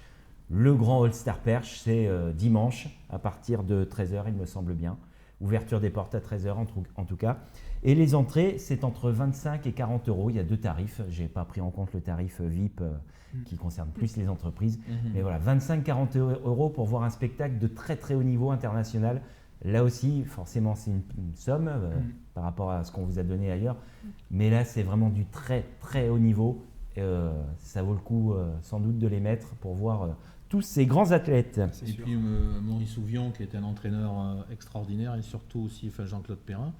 le grand All-Star Perche, c'est dimanche à partir de 13h, il me semble bien. Ouverture des portes à 13h en tout cas. Et les entrées, c'est entre 25 et 40 euros. Il y a 2 tarifs. Je n'ai pas pris en compte le tarif VIP qui concerne plus les entreprises. Mais voilà, 25-40 euros pour voir un spectacle de très très haut niveau international. Là aussi, forcément, c'est une somme par rapport à ce qu'on vous a donné ailleurs. Mais là, c'est vraiment du très très haut niveau. Ça vaut le coup sans doute de les mettre pour voir tous ces grands athlètes. Et puis Maurice Ouvion qui est un entraîneur extraordinaire et surtout aussi Jean-Claude Perrin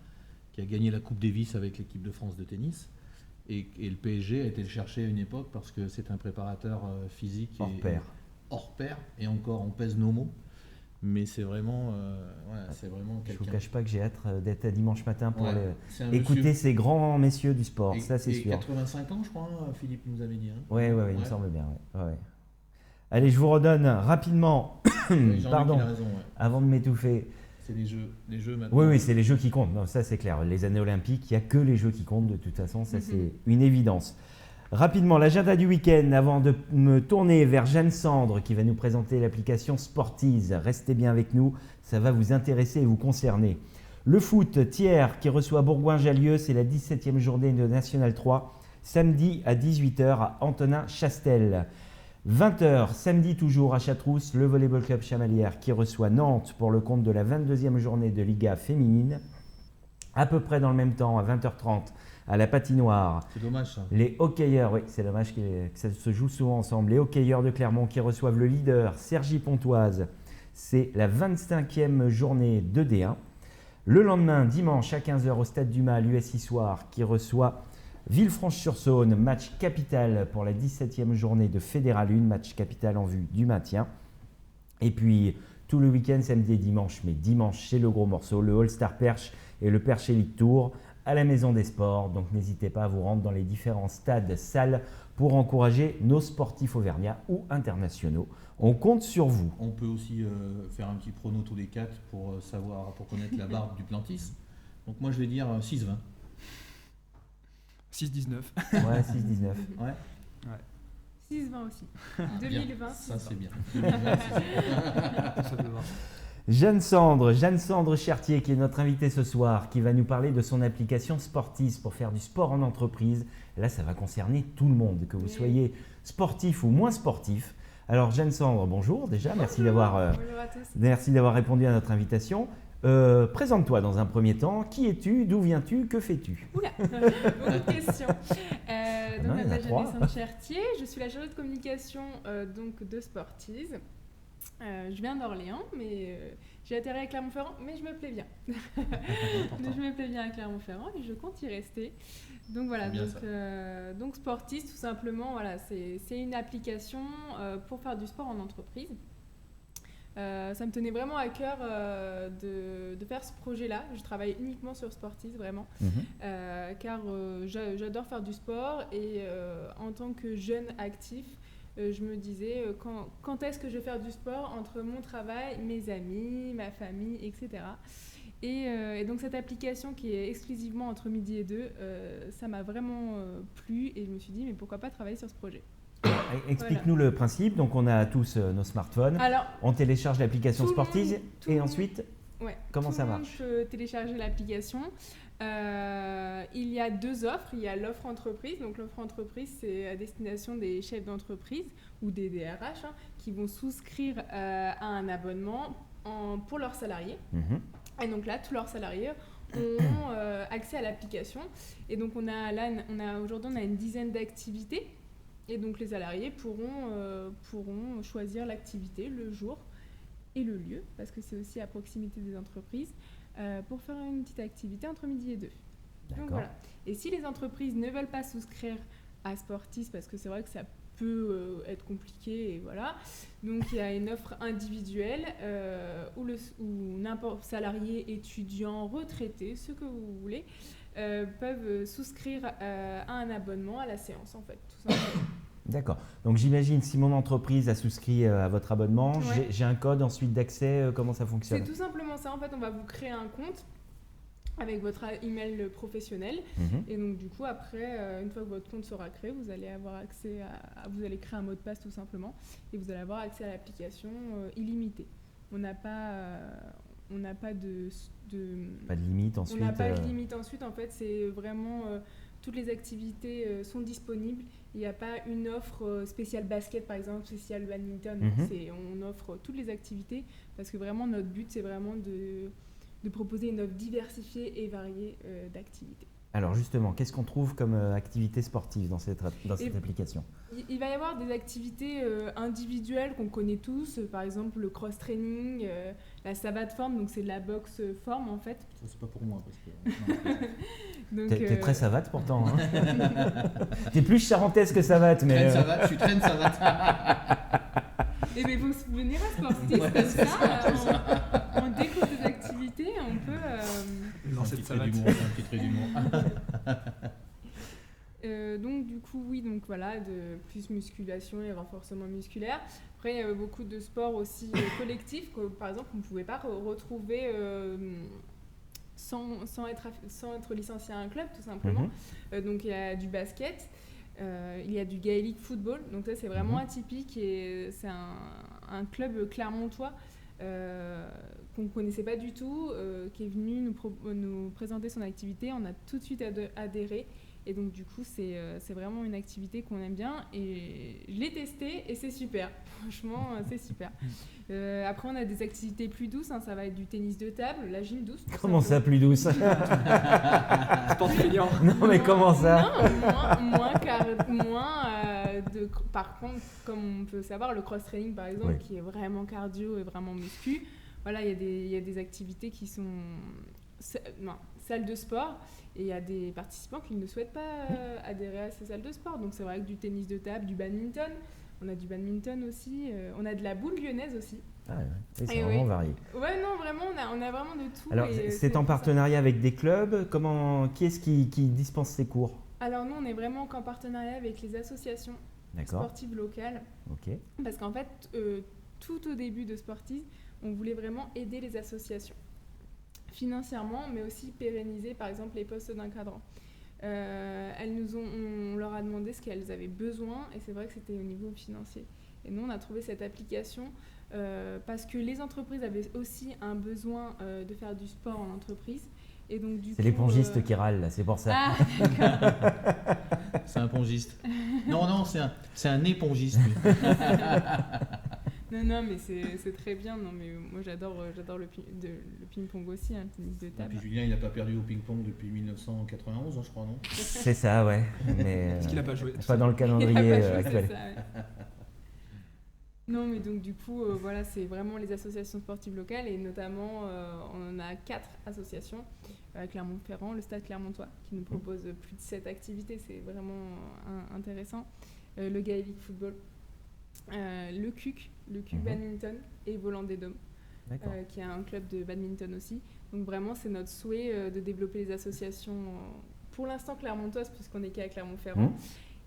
qui a gagné la Coupe Davis avec l'équipe de France de tennis Et le PSG a été le chercher à une époque parce que c'est un préparateur physique hors pair, et encore on pèse nos mots. Mais c'est vraiment, Je quelqu'un. ne vous cache pas que j'ai hâte d'être à dimanche matin pour écouter monsieur, ces grands messieurs du sport, ça c'est sûr. 85 ans, je crois, Philippe nous avait dit. Hein. Oui, il me semble bien. Ouais. Allez, je vous redonne rapidement, pardon, il a raison, avant de m'étouffer. C'est les jeux maintenant. Oui, c'est les jeux qui comptent. Non, ça c'est clair. Les années olympiques, il n'y a que les jeux qui comptent de toute façon, ça c'est une évidence. Rapidement, l'agenda du week-end, avant de me tourner vers Jeanne Sandre qui va nous présenter l'application Sportiz. Restez bien avec nous, ça va vous intéresser et vous concerner. Le foot, Thiers qui reçoit Bourgoin-Jallieu, c'est la 17e journée de National 3, samedi à 18h à Antonin-Chastel. 20h, samedi toujours à Châteaurousse, le Volleyball Club Chamalières qui reçoit Nantes pour le compte de la 22e journée de Liga féminine. À peu près dans le même temps, à 20h30, à la patinoire. C'est dommage ça. Les hockeyeurs, oui, c'est dommage que ça se joue souvent ensemble. Les hockeyeurs de Clermont qui reçoivent le leader, Cergy-Pontoise. C'est la 25e journée de D1. Le lendemain, dimanche à 15h au Stade du Mas, l'US Issoire qui reçoit Villefranche-sur-Saône, match capital pour la 17e journée de Fédéral 1, match capital en vue du maintien. Et puis tout le week-end, samedi et dimanche, mais dimanche c'est le gros morceau, le All-Star Perche et le Perche Elite Tour à la Maison des Sports. Donc n'hésitez pas à vous rendre dans les différents stades, salles pour encourager nos sportifs auvergnats ou internationaux. On compte sur vous. On peut aussi faire un petit prono tous les 4 pour connaître la barbe du Plantis. Donc moi je vais dire 6-20. 6-19. Ouais, 6-19. Ouais. 6-20 aussi. Ah, 2020, ça c'est bien. Ça peut voir. Jeanne Sandre Chertier qui est notre invitée ce soir, qui va nous parler de son application Sportiz pour faire du sport en entreprise. Là, ça va concerner tout le monde, que vous soyez sportif ou moins sportif. Alors Jeanne Sandre, bonjour déjà, merci d'avoir répondu à notre invitation. Présente-toi dans un premier temps. Qui es-tu? D'où viens-tu? Que fais-tu? Oula, beaucoup de questions. Donc, je m'appelle Jeanne Chertier, je suis la chargée de communication donc de Sportiz. Je viens d'Orléans, mais j'ai atterri à Clermont-Ferrand, mais je me plais bien. Je me plais bien à Clermont-Ferrand et je compte y rester. Donc voilà, donc Sportiz, tout simplement, voilà, c'est une application pour faire du sport en entreprise. Ça me tenait vraiment à cœur de faire ce projet-là. Je travaille uniquement sur Sportiz, vraiment, car j'adore faire du sport et en tant que jeune actif, je me disais quand est-ce que je vais faire du sport entre mon travail, mes amis, ma famille, etc. Et donc cette application qui est exclusivement entre midi et 2, ça m'a vraiment plu et je me suis dit mais pourquoi pas travailler sur ce projet. Explique-nous le principe. Donc on a tous nos smartphones, on télécharge l'application Sportiz et ensuite comment ça marche? Tout le monde peut télécharger l'application. Il y a 2 offres. Il y a l'offre entreprise. Donc l'offre entreprise, c'est à destination des chefs d'entreprise ou des DRH qui vont souscrire à un abonnement pour leurs salariés. Et donc là, tous leurs salariés ont accès à l'application. Et donc aujourd'hui, on a une dizaine d'activités. Et donc les salariés pourront choisir l'activité, le jour et le lieu, parce que c'est aussi à proximité des entreprises, pour faire une petite activité entre midi et 2. Donc voilà. Et si les entreprises ne veulent pas souscrire à Sportiz, parce que c'est vrai que ça peut être compliqué, et voilà. Donc il y a une offre individuelle où n'importe salarié, étudiant, retraité, ce que vous voulez, peuvent souscrire à un abonnement à la séance, en fait, tout simplement. D'accord. Donc j'imagine si mon entreprise a souscrit à votre abonnement, j'ai un code ensuite d'accès, comment ça fonctionne? C'est tout simplement ça, en fait, on va vous créer un compte avec votre email professionnel. Et donc du coup, après, une fois que votre compte sera créé, vous allez avoir accès vous allez créer un mot de passe tout simplement et vous allez avoir accès à l'application illimité. On n'a pas de limite ensuite. On n'a pas de limite ensuite. En fait, c'est vraiment toutes les activités sont disponibles. Il n'y a pas une offre spéciale basket, par exemple, spéciale badminton. On offre toutes les activités parce que vraiment notre but, c'est vraiment de proposer une offre diversifiée et variée d'activités. Alors justement, qu'est-ce qu'on trouve comme activité sportive dans cette Et- application? Il va y avoir des activités individuelles qu'on connaît tous, par exemple le cross-training, la savate forme, donc c'est de la boxe forme en fait. Ça, c'est pas pour moi parce que. Donc, T'es très savate pourtant. Hein. T'es plus charentaise que savate, mais... Traîne savate, je suis traîne savate. Et bien, il faut venir à Sportif, Ouais, comme c'est ça, on découvre des activités, on peut... Dans Un cette petit trait savate. d'humour, c'est un petit trait d'humour. Donc du coup oui, donc voilà, de plus musculation et renforcement musculaire. Après il y a beaucoup de sports aussi collectifs que par exemple on ne pouvait pas retrouver sans être licencié à un club tout simplement. Donc il y a du basket, il y a du Gaelic football, donc ça c'est vraiment atypique et c'est un club clermontois qu'on ne connaissait pas du tout, qui est venu nous présenter son activité. On a tout de suite adhéré. Et donc du coup c'est vraiment une activité qu'on aime bien et je l'ai testé et c'est super, franchement c'est super. Après on a des activités plus douces, hein, ça va être du tennis de table, la gym douce. Comment ça, plus douce? Sport feignant. Non, mais comment ça? Non, par contre, comme on peut savoir, le cross-training par exemple, Oui. qui est vraiment cardio et vraiment muscu, voilà, il y a des activités qui sont salles de sport. Et il y a des participants qui ne souhaitent pas adhérer à ces salles de sport. Donc c'est vrai que du tennis de table, du badminton, on a du badminton aussi, on a de la boule lyonnaise aussi. Ah, ouais. Et c'est Et vraiment oui. varié. Ouais, non, vraiment, on a vraiment de tout. Alors, et c'est en pour ça. partenariat avec des clubs. Qui est-ce qui dispense ces cours? Alors nous, on est vraiment qu'en partenariat avec les associations D'accord. sportives locales. Ok. Parce qu'en fait, tout au début de Sportive, on voulait vraiment aider les associations. Financièrement, mais aussi pérenniser par exemple les postes d'encadrants. On leur a demandé ce qu'elles avaient besoin et c'est vrai que c'était au niveau financier. Et nous, on a trouvé cette application parce que les entreprises avaient aussi un besoin de faire du sport en entreprise. Et donc, du C'est coup, l'épongiste qui râle, là, c'est pour ça. Ah, d'accord. C'est un pongiste. Non, c'est un épongiste. Lui. Non, mais c'est très bien. Non, mais moi, j'adore le ping-pong aussi, hein, le tennis de Et table. puis Julien, il n'a pas perdu au ping-pong depuis 1991, hein, je crois, non? C'est ça, ouais. Mais Parce qu'il n'a pas joué. pas dans le Il a calendrier pas joué, actuel. c'est ça, ouais. Non, mais donc du coup, voilà, c'est vraiment les associations sportives locales et notamment, on en a 4 associations. Clermont-Ferrand, le Stade Clermontois, qui nous propose plus de 7 activités, c'est vraiment intéressant. Le Gaelic Football, le CUC Badminton et Volant des Dômes, D'accord. qui est un club de badminton aussi. Donc vraiment, c'est notre souhait de développer les associations, pour l'instant clermontoises, puisqu'on est qu'à Clermont-Ferrand.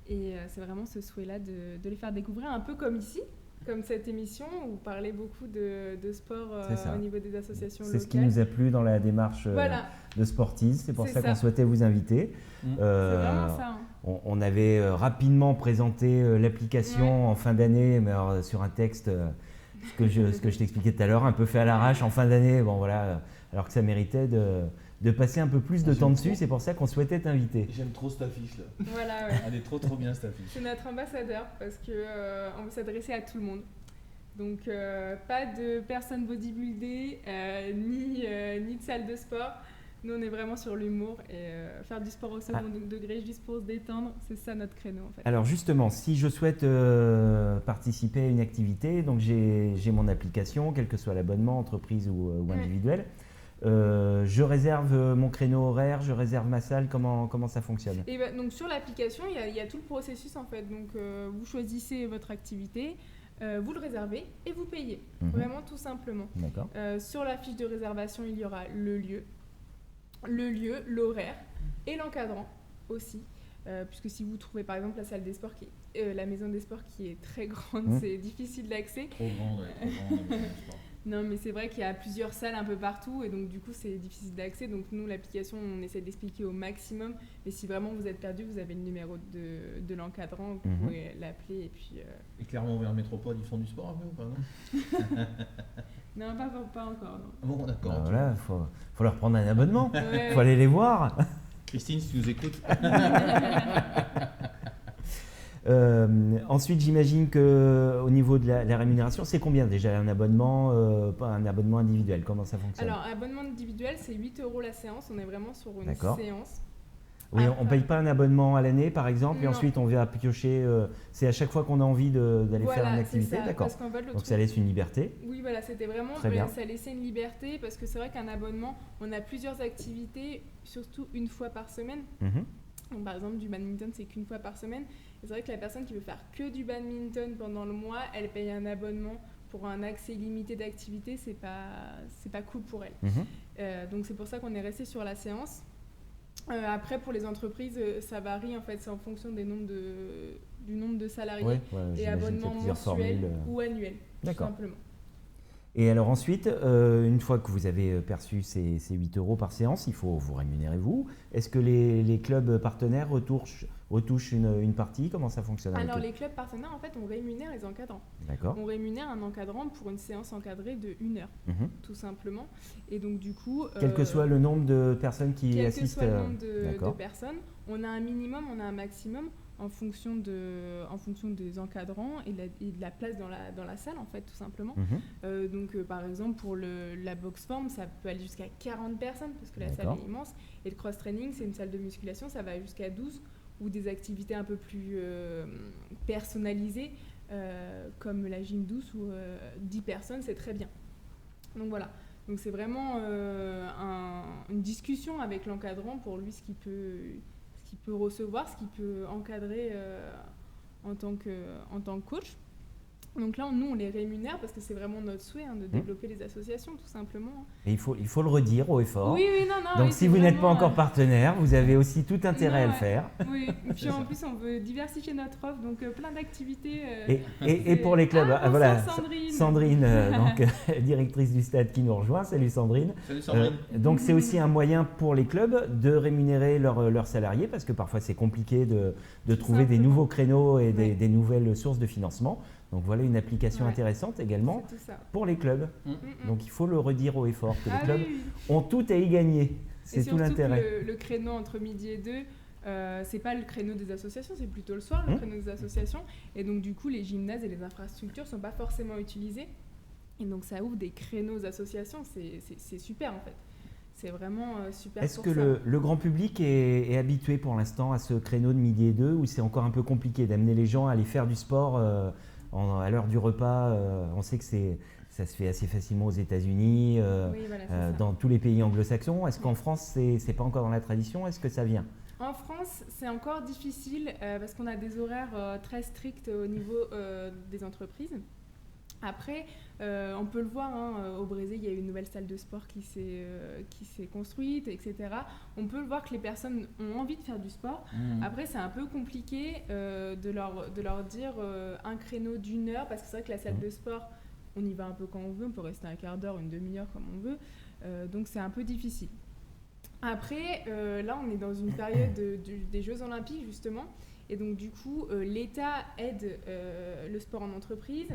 Et c'est vraiment ce souhait-là de les faire découvrir, un peu comme ici, comme cette émission où vous parlez beaucoup de sport C'est ça. au niveau des associations C'est locales. ce qui nous a plu dans la démarche Voilà, de Sportive. C'est pour C'est ça qu'on ça. souhaitait vous inviter. C'est c'est vraiment ça. Hein. On avait rapidement présenté l'application en fin d'année, mais alors, sur un texte, ce que je t'expliquais tout à l'heure, un peu fait à l'arrache en fin d'année. Bon, voilà, alors que ça méritait de passer un peu plus de J'aime temps trop. dessus. C'est pour ça qu'on souhaitait t'inviter. J'aime trop cette affiche là. Voilà, ouais. Elle est trop bien cette affiche. C'est notre ambassadeur parce que on veut s'adresser à tout le monde. Donc pas de personnes bodybuildées ni de salle de sport. Nous on est vraiment sur l'humour et faire du sport au second degré juste pour se détendre, c'est ça notre créneau en fait. Alors justement, si je souhaite participer à une activité, donc j'ai mon application, quel que soit l'abonnement, entreprise ou individuel. Je réserve mon créneau horaire, je réserve ma salle, comment ça fonctionne? Et ben, donc sur l'application, il y a tout le processus en fait. Donc vous choisissez votre activité, vous le réservez et vous payez. Vraiment tout simplement. D'accord. Sur la fiche de réservation, il y aura le lieu, l'horaire et l'encadrant aussi. Puisque si vous trouvez par exemple la salle des sports, la maison des sports qui est très grande, c'est difficile d'accès. Trop grande, ouais, trop grande. Non, mais c'est vrai qu'il y a plusieurs salles un peu partout et donc du coup c'est difficile d'accès. Donc nous, l'application, on essaie d'expliquer au maximum. Mais si vraiment vous êtes perdu, vous avez le numéro de l'encadrant, vous pouvez l'appeler et puis... Et clairement, vers Métropole, ils font du sport un peu ou pas, non? Non, pas encore, non. Ah bon, d'accord. Bah ok. voilà, faut leur prendre un abonnement. Ouais, Faut aller les voir. Christine, si tu nous écoutes. Ensuite, j'imagine qu'au niveau de la rémunération, c'est combien déjà un abonnement individuel? Comment ça fonctionne? Alors, abonnement individuel, c'est 8 € la séance. On est vraiment sur une D'accord. séance. Oui, on Après- ne paye pas un abonnement à l'année, par exemple, et Non. ensuite on va piocher. C'est à chaque fois qu'on a envie d'aller faire une Voilà, c'est activité, ça, d'accord. parce qu'en fait, le Donc truc- ça laisse une liberté. Oui, voilà, c'était vraiment, Très bien. ça laissait une liberté parce que c'est vrai qu'un abonnement, on a plusieurs activités, surtout une fois par semaine. Mhm. Donc, par exemple, du badminton, c'est qu'une fois par semaine. Et c'est vrai que la personne qui veut faire que du badminton pendant le mois, elle paye un abonnement pour un accès illimité d'activités, c'est pas cool pour elle. Mhm. Donc c'est pour ça qu'on est resté sur la séance. Après, pour les entreprises, ça varie en fait, c'est en fonction du nombre de salariés Ouais, et j'imagine qu'il y a abonnement plusieurs mensuel formules. ou annuel, tout D'accord. simplement. Et alors ensuite, une fois que vous avez perçu ces 8 euros par séance, il faut vous rémunérer vous. Est-ce que les clubs partenaires retouchent une partie? Comment ça fonctionne avec Alors eux? les clubs partenaires, en fait, on rémunère les encadrants. D'accord. On rémunère un encadrant pour une séance encadrée de 1 heure, Mhm. tout simplement. Et donc du coup... Quel que soit le nombre de personnes qui quel que assistent. soit le nombre de D'accord. personnes, on a un minimum, on a un maximum en fonction des encadrants et de la place dans la salle, en fait, tout simplement. Mhm. Donc, par exemple, pour la box form, ça peut aller jusqu'à 40 personnes, parce que la salle D'accord. est immense. Et le cross-training, c'est une salle de musculation, ça va jusqu'à 12, ou des activités un peu plus personnalisées, comme la gym douce, où 10 personnes, c'est très bien. Donc voilà. Donc c'est vraiment une discussion avec l'encadrant pour lui ce qu'il peut recevoir, ce qu'il peut encadrer en tant que coach. Donc là, nous, on les rémunère parce que c'est vraiment notre souhait de développer les associations, tout simplement. Et il faut le redire haut et fort. Oui, non. Donc oui, si c'est vous n'êtes pas vraiment, encore partenaire, vous avez aussi tout intérêt à le ouais. faire. Oui, et puis en plus, on veut diversifier notre offre, donc plein d'activités. Et pour les clubs, bonsoir, voilà, Sandrine. Sandrine, donc, directrice du stade qui nous rejoint. Salut Sandrine. Salut Sandrine. Donc c'est aussi un moyen pour les clubs de rémunérer leurs salariés parce que parfois c'est compliqué de trouver des simplement. nouveaux créneaux et Ouais. des nouvelles sources de financement. Donc voilà une application Ouais. intéressante également C'est tout ça. pour les clubs. Donc il faut le redire haut et fort que les Ah clubs oui. ont tout à y gagner. Et C'est tout surtout l'intérêt. que le créneau entre midi et 2, c'est pas le créneau des associations, c'est plutôt le soir, le créneau des associations. Et donc, du coup, les gymnases et les infrastructures sont pas forcément utilisés. Et donc, ça ouvre des créneaux aux associations. C'est super, en fait. C'est vraiment super. Est-ce pour que ça. le grand public est habitué pour l'instant à ce créneau de midi et 2 ou c'est encore un peu compliqué d'amener les gens à aller faire du sport à l'heure du repas? On sait que ça se fait assez facilement aux États-Unis, Oui, voilà, c'est ça. dans tous les pays anglo-saxons. Est-ce qu'en France, c'est pas encore dans la tradition? Est-ce que ça vient? En France, c'est encore difficile parce qu'on a des horaires très stricts au niveau des entreprises. Après, on peut le voir, au Brésil, il y a une nouvelle salle de sport qui s'est construite, etc. On peut le voir que les personnes ont envie de faire du sport. Après, c'est un peu compliqué de leur dire un créneau d'1 heure, parce que c'est vrai que la salle de sport, on y va un peu quand on veut, on peut rester un quart d'heure, une demi-heure comme on veut. Donc, c'est un peu difficile. Après, là, on est dans une période des Jeux Olympiques, justement. Et donc, du coup, l'État aide le sport en entreprise.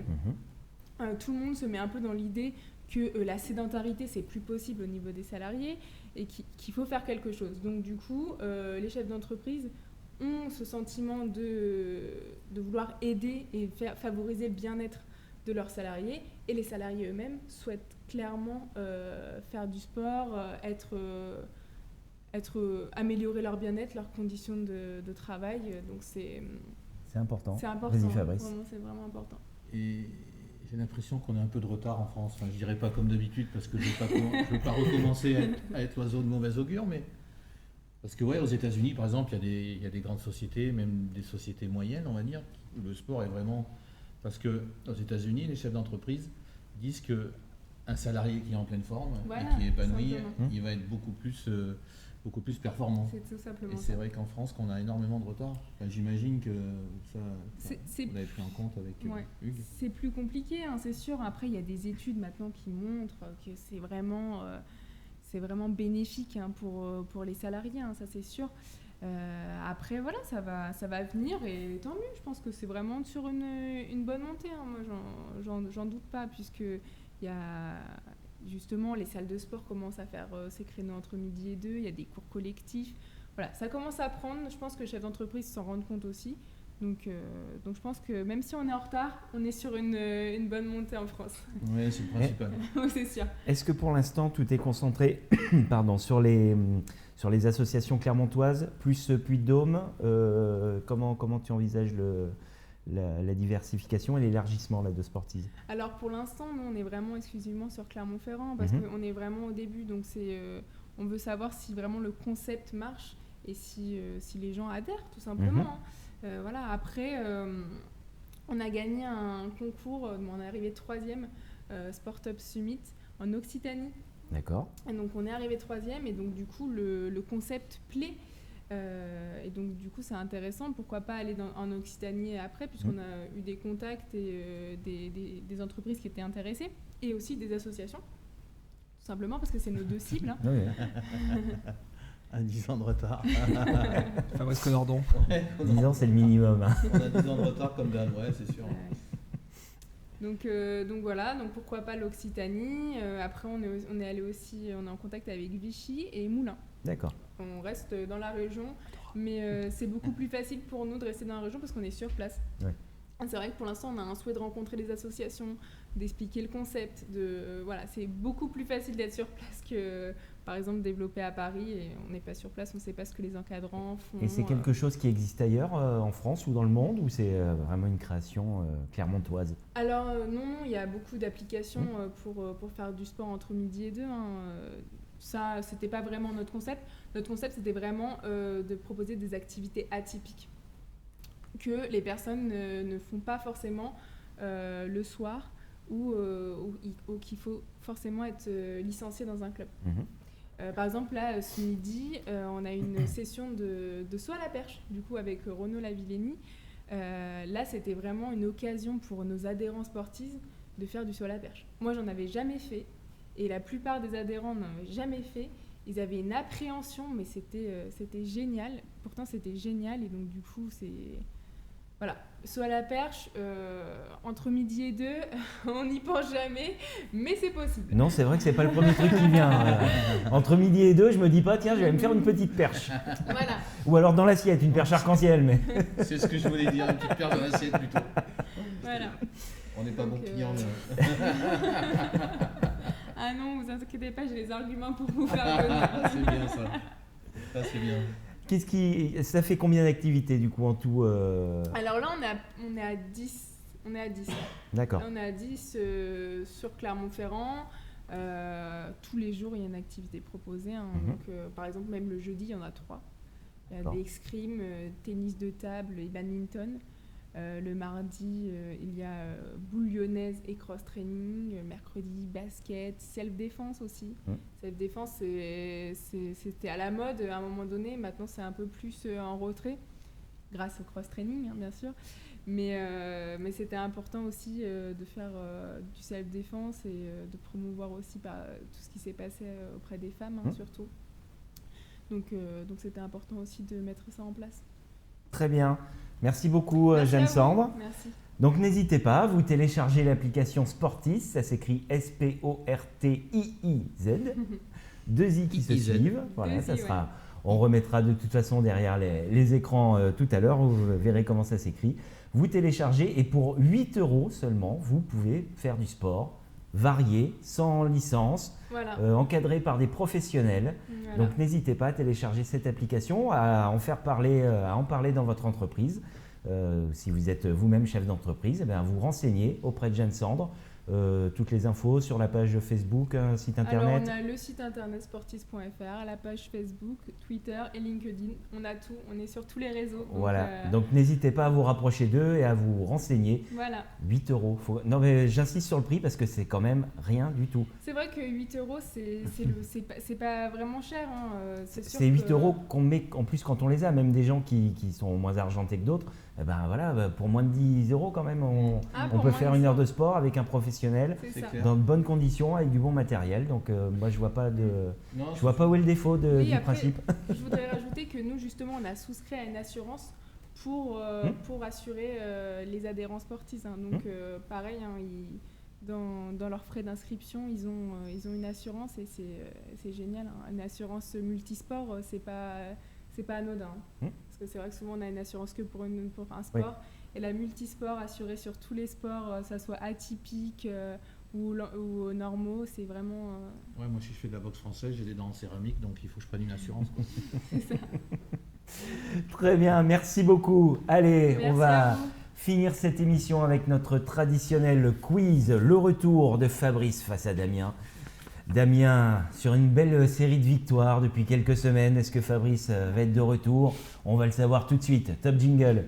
Tout le monde se met un peu dans l'idée que la sédentarité, c'est plus possible au niveau des salariés et qu'il faut faire quelque chose. Donc, du coup, les chefs d'entreprise ont ce sentiment de vouloir aider et favoriser le bien-être de leurs salariés. Et les salariés eux-mêmes souhaitent clairement faire du sport, améliorer leur bien-être, leurs conditions de travail. Donc, c'est important. C'est important. Vas-y Fabrice. Vraiment, c'est vraiment important. Et j'ai l'impression qu'on a un peu de retard en France. Enfin, je dirais pas comme d'habitude parce que je veux pas recommencer à être l'oiseau de mauvais augure, mais parce que ouais, aux États-Unis par exemple, il y a des grandes sociétés, même des sociétés moyennes, on va dire, où le sport est vraiment, parce que aux États-Unis, les chefs d'entreprise disent que un salarié qui est en pleine forme Voilà, et qui est épanoui, simplement. il va être beaucoup plus performant. C'est tout simplement Et ça. c'est vrai qu'en France, qu'on a énormément de retard. Enfin, j'imagine que ça, C'est- vous l'avez pris en compte avec Ouais. Hugues. C'est plus compliqué, c'est sûr. Après, il y a des études maintenant qui montrent que c'est vraiment bénéfique pour les salariés, ça c'est sûr. Après, voilà, ça va venir et tant mieux. Je pense que c'est vraiment sur une bonne montée. Moi, j'en doute pas, puisque il y a justement les salles de sport commencent à faire ces créneaux entre midi et 2. Il y a des cours collectifs. Voilà, ça commence à prendre. Je pense que les chefs d'entreprise s'en rendent compte aussi. Donc je pense que même si on est en retard, on est sur une bonne montée en France. Oui, c'est le principal. Oui, c'est sûr. Est-ce que pour l'instant, tout est concentré sur les associations clermontoises, plus Puy-de-Dôme comment tu envisages la diversification et l'élargissement de Sportise? Alors pour l'instant, nous, on est vraiment exclusivement sur Clermont-Ferrand parce qu'on est vraiment au début. Donc on veut savoir si vraiment le concept marche et si les gens adhèrent, tout simplement. Voilà. Après, on a gagné un concours, on est arrivé 3e, Sport Up Summit en Occitanie. D'accord. Et donc on est arrivé 3e et donc du coup le concept plaît. Et donc du coup c'est intéressant, pourquoi pas aller en Occitanie après, puisqu'on a eu des contacts et des entreprises qui étaient intéressées et aussi des associations, tout simplement parce que c'est nos 2 cibles. Oui. À 10 ans de retard. Fabrice Conordon. 10 ans, c'est le minimum. On a 10 ans de retard comme d'hab, ouais, c'est sûr. Donc voilà, donc pourquoi pas l'Occitanie. Après on est allé aussi, on est en contact avec Vichy et Moulins. D'accord. On reste dans la région, mais c'est beaucoup plus facile pour nous de rester dans la région parce qu'on est sur place. Ouais. C'est vrai que pour l'instant, on a un souhait de rencontrer les associations, d'expliquer le concept. Voilà, c'est beaucoup plus facile d'être sur place que, par exemple, développer à Paris. Et on n'est pas sur place, on ne sait pas ce que les encadrants font. Et c'est quelque chose qui existe ailleurs, en France ou dans le monde, ou c'est vraiment une création clermontoise? Alors non, il y a beaucoup d'applications pour faire du sport entre midi et 2. Ça, c'était pas vraiment notre concept. Notre concept, c'était vraiment de proposer des activités atypiques que les personnes ne font pas forcément le soir ou qu'il faut forcément être licencié dans un club. Par exemple, là, ce midi, on a une session de saut à la perche, du coup, avec Renaud Lavillenie. Là, c'était vraiment une occasion pour nos adhérents sportifs de faire du saut à la perche. Moi, j'en avais jamais fait. Et la plupart des adhérents n'en avaient jamais fait. Ils avaient une appréhension, mais c'était génial. Pourtant, c'était génial. Et donc, du coup, c'est... Voilà. Saut à la perche, entre midi et 2, on n'y pense jamais, mais c'est possible. Non, c'est vrai que c'est pas le premier truc qui vient. Entre midi et 2, je me dis pas, tiens, je vais me faire une petite perche. Voilà. Ou alors dans l'assiette, une perche arc-en-ciel. Mais... C'est ce que je voulais dire, une petite perche dans l'assiette plutôt. Voilà. On n'est pas bon client. Ah non, vous inquiétez pas, j'ai les arguments pour vous faire venir. C'est bien ça. Ça, c'est bien. Ça fait combien d'activités du coup en tout Alors là, on est à 10. On est à 10. D'accord. Là, on est à 10 sur Clermont-Ferrand. Tous les jours, il y a une activité proposée. Donc, par exemple, même le jeudi, il y en a 3. Il y a des escrimes, tennis de table et badminton. Le mardi, il y a boule lyonnaise et cross-training. Mercredi, basket, self-défense aussi. Self-défense, c'était à la mode à un moment donné. Maintenant, c'est un peu plus en retrait, grâce au cross-training, bien sûr. Mais c'était important aussi de faire du self-défense et de promouvoir aussi tout ce qui s'est passé auprès des femmes, surtout. Donc c'était important aussi de mettre ça en place. Très bien. Merci beaucoup, Jeanne Sandre. Merci. Donc n'hésitez pas, vous téléchargez l'application Sportis, ça s'écrit Sportiiz, 2 I qui se suivent. Voilà, ça sera. Ouais. On remettra de toute façon derrière les écrans tout à l'heure, vous verrez comment ça s'écrit. Vous téléchargez et pour 8 € seulement, vous pouvez faire du sport varié, sans licence, encadré par des professionnels. Voilà. Donc n'hésitez pas à télécharger cette application, à en parler dans votre entreprise. Si vous êtes vous-même chef d'entreprise, vous renseignez auprès de Jeanne Sandre. Toutes les infos sur la page Facebook, site internet. Alors on a le site internet sportis.fr, la page Facebook, Twitter et LinkedIn. On a tout, on est sur tous les réseaux. Donc voilà, donc n'hésitez pas à vous rapprocher d'eux et à vous renseigner. Voilà. 8 €. Non mais j'insiste sur le prix parce que c'est quand même rien du tout. C'est vrai que 8 €, c'est pas vraiment cher. C'est 8 € qu'on met en plus quand on les a, même des gens qui sont moins argentés que d'autres. Pour moins de 10 € quand même, on peut faire une heure de sport avec un professionnel dans de bonnes conditions, avec du bon matériel. Donc moi je vois pas où est le défaut du principe. Je voudrais rajouter que nous justement on a souscrit à une assurance pour assurer les adhérents sportifs. Donc pareil, dans leurs frais d'inscription, ils ont une assurance et c'est génial. Une assurance multisport, c'est pas anodin. Parce Parce que c'est vrai que souvent on a une assurance que pour un sport. Et la multisport assurée sur tous les sports, ça soit atypique ou normaux, c'est vraiment... Ouais, moi si je fais de la boxe française, j'ai des dents en céramique, donc il faut que je prenne une assurance. Quoi. C'est ça. Très bien, merci beaucoup. Allez, Merci on à va vous. finir cette émission avec notre traditionnel quiz, le retour de Fabrice face à Damien. Damien, sur une belle série de victoires depuis quelques semaines, est-ce que Fabrice va être de retour? On va le savoir tout de suite. Top jingle.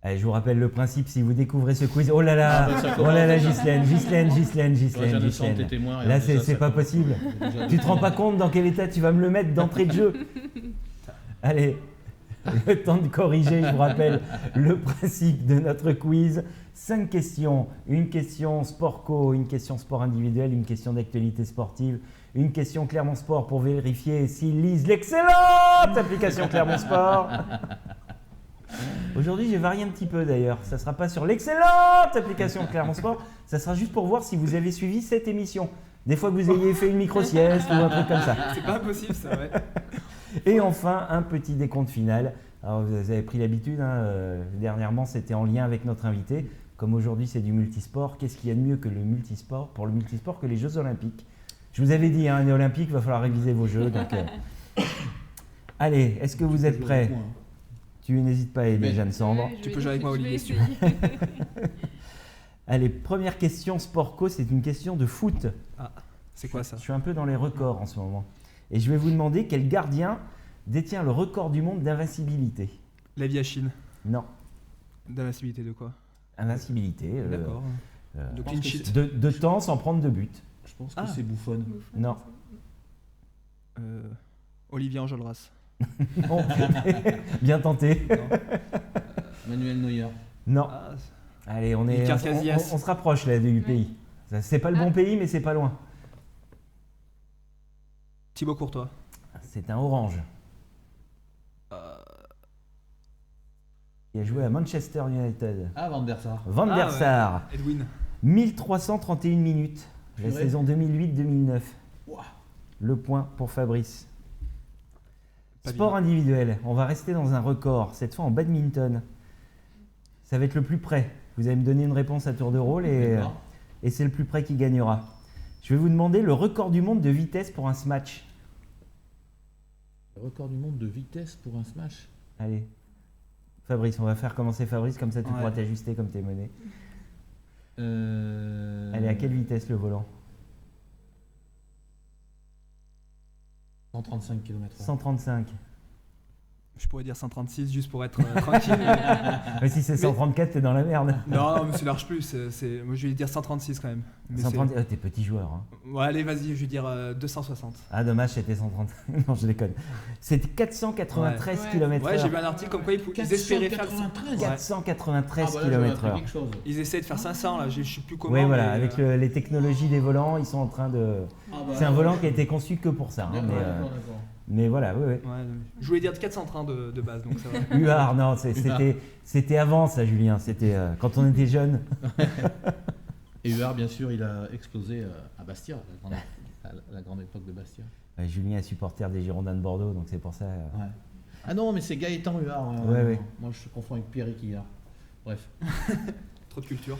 Allez, je vous rappelle le principe si vous découvrez ce quiz. Oh là là, Ghislaine. T'es témoin, et Là, déjà, c'est ça pas commence. possible. Déjà, Tu te rends pas compte dans quel état tu vas me le mettre d'entrée de jeu? Allez, le temps de corriger, je vous rappelle le principe de notre quiz. 5 questions. Une question sport co, une question sport individuel, une question d'actualité sportive, une question Clermont Sport pour vérifier s'ils lisent l'excellente application Clermont Sport. Aujourd'hui, j'ai varié un petit peu d'ailleurs. Ça ne sera pas sur l'excellente application Clermont Sport, ça sera juste pour voir si vous avez suivi cette émission. Des fois que vous ayez fait une micro-sieste ou un truc comme ça. C'est pas impossible ça, ouais. Et enfin, un petit décompte final. Alors, vous avez pris l'habitude, dernièrement, c'était en lien avec notre invité. Comme aujourd'hui, c'est du multisport, qu'est-ce qu'il y a de mieux que le multisport, pour le multisport, que les Jeux Olympiques? Je vous avais dit, les Olympiques, il va falloir réviser vos jeux. Donc, allez, est-ce que vous êtes prêts? Tu n'hésites pas à aider Jeanne Sambre. Ouais, Tu peux jouer avec moi, je vais Olivier, si tu essayer. Allez, première question sport co, c'est une question de foot. Ah, c'est quoi ça? Je suis un peu dans les records en ce moment. Et je vais vous demander quel gardien détient le record du monde d'invincibilité. La vie à Chine. Non, D'invincibilité de quoi? invincibilité. D'accord. De clean pense que sheet. De temps sans prendre de but. Je pense que Ah. c'est bouffonne. Non. Olivier Enjolras. Bon, bien tenté. Non. Manuel Neuer. Non. Ah, Allez, on Iker Casillas. se rapproche là du pays. Ça, c'est pas le bon pays, mais c'est pas loin. Thibaut Courtois. C'est un orange. Il a joué à Manchester United. Ah, Van der Sar. Van der Sar. Edwin. 1331 minutes. La Purée. saison 2008-2009. Ouah. Le point pour Fabrice. Pas Sport bien. individuel. On va rester dans un record. Cette fois en badminton. Ça va être le plus près. Vous allez me donner une réponse à tour de rôle D'accord. et c'est le plus près qui gagnera. Je vais vous demander le record du monde de vitesse pour un smash. Le record du monde de vitesse pour un smash. Allez. Fabrice, on va faire commencer Fabrice, comme ça tu Ouais. pourras t'ajuster comme t'es mené. Allez, à quelle vitesse le volant? 135 km/h. 135. Je pourrais dire 136 juste pour être tranquille. Mais si c'est 134, t'es dans la merde. Non, mais c'est large plus. Moi, je vais dire 136 quand même. Mais 130, t'es petit joueur. Hein. Ouais, allez, vas-y, je vais dire 260. Ah, dommage, c'était 130. Non, je déconne. C'était 493 Ouais. km/h. Ouais, j'ai vu un article comme quoi ils espéraient faire 493. 493 Ah, bah là, j'aurais appris km/h. quelque chose. Ils essaient de faire 500 là, je sais plus comment. Oui, voilà, mais, avec les technologies des volants, ils sont en train de. Ah, bah, C'est un volant qui a été conçu que pour ça. Hein, D'accord, mais, d'accord. mais voilà, oui, oui. Ouais, je voulais dire 430 de base, donc ça va. Huard, non, c'était avant ça, Julien. C'était quand on était jeune. Et Huard, bien sûr, il a explosé à Bastia, la grande époque de Bastia. Ouais, Julien est supporter des Girondins de Bordeaux, donc c'est pour ça. Ouais. Ah non, mais c'est Gaëtan Huard. Ouais, ouais. Moi, je confonds avec Pierrick Huard. Bref. Trop de culture.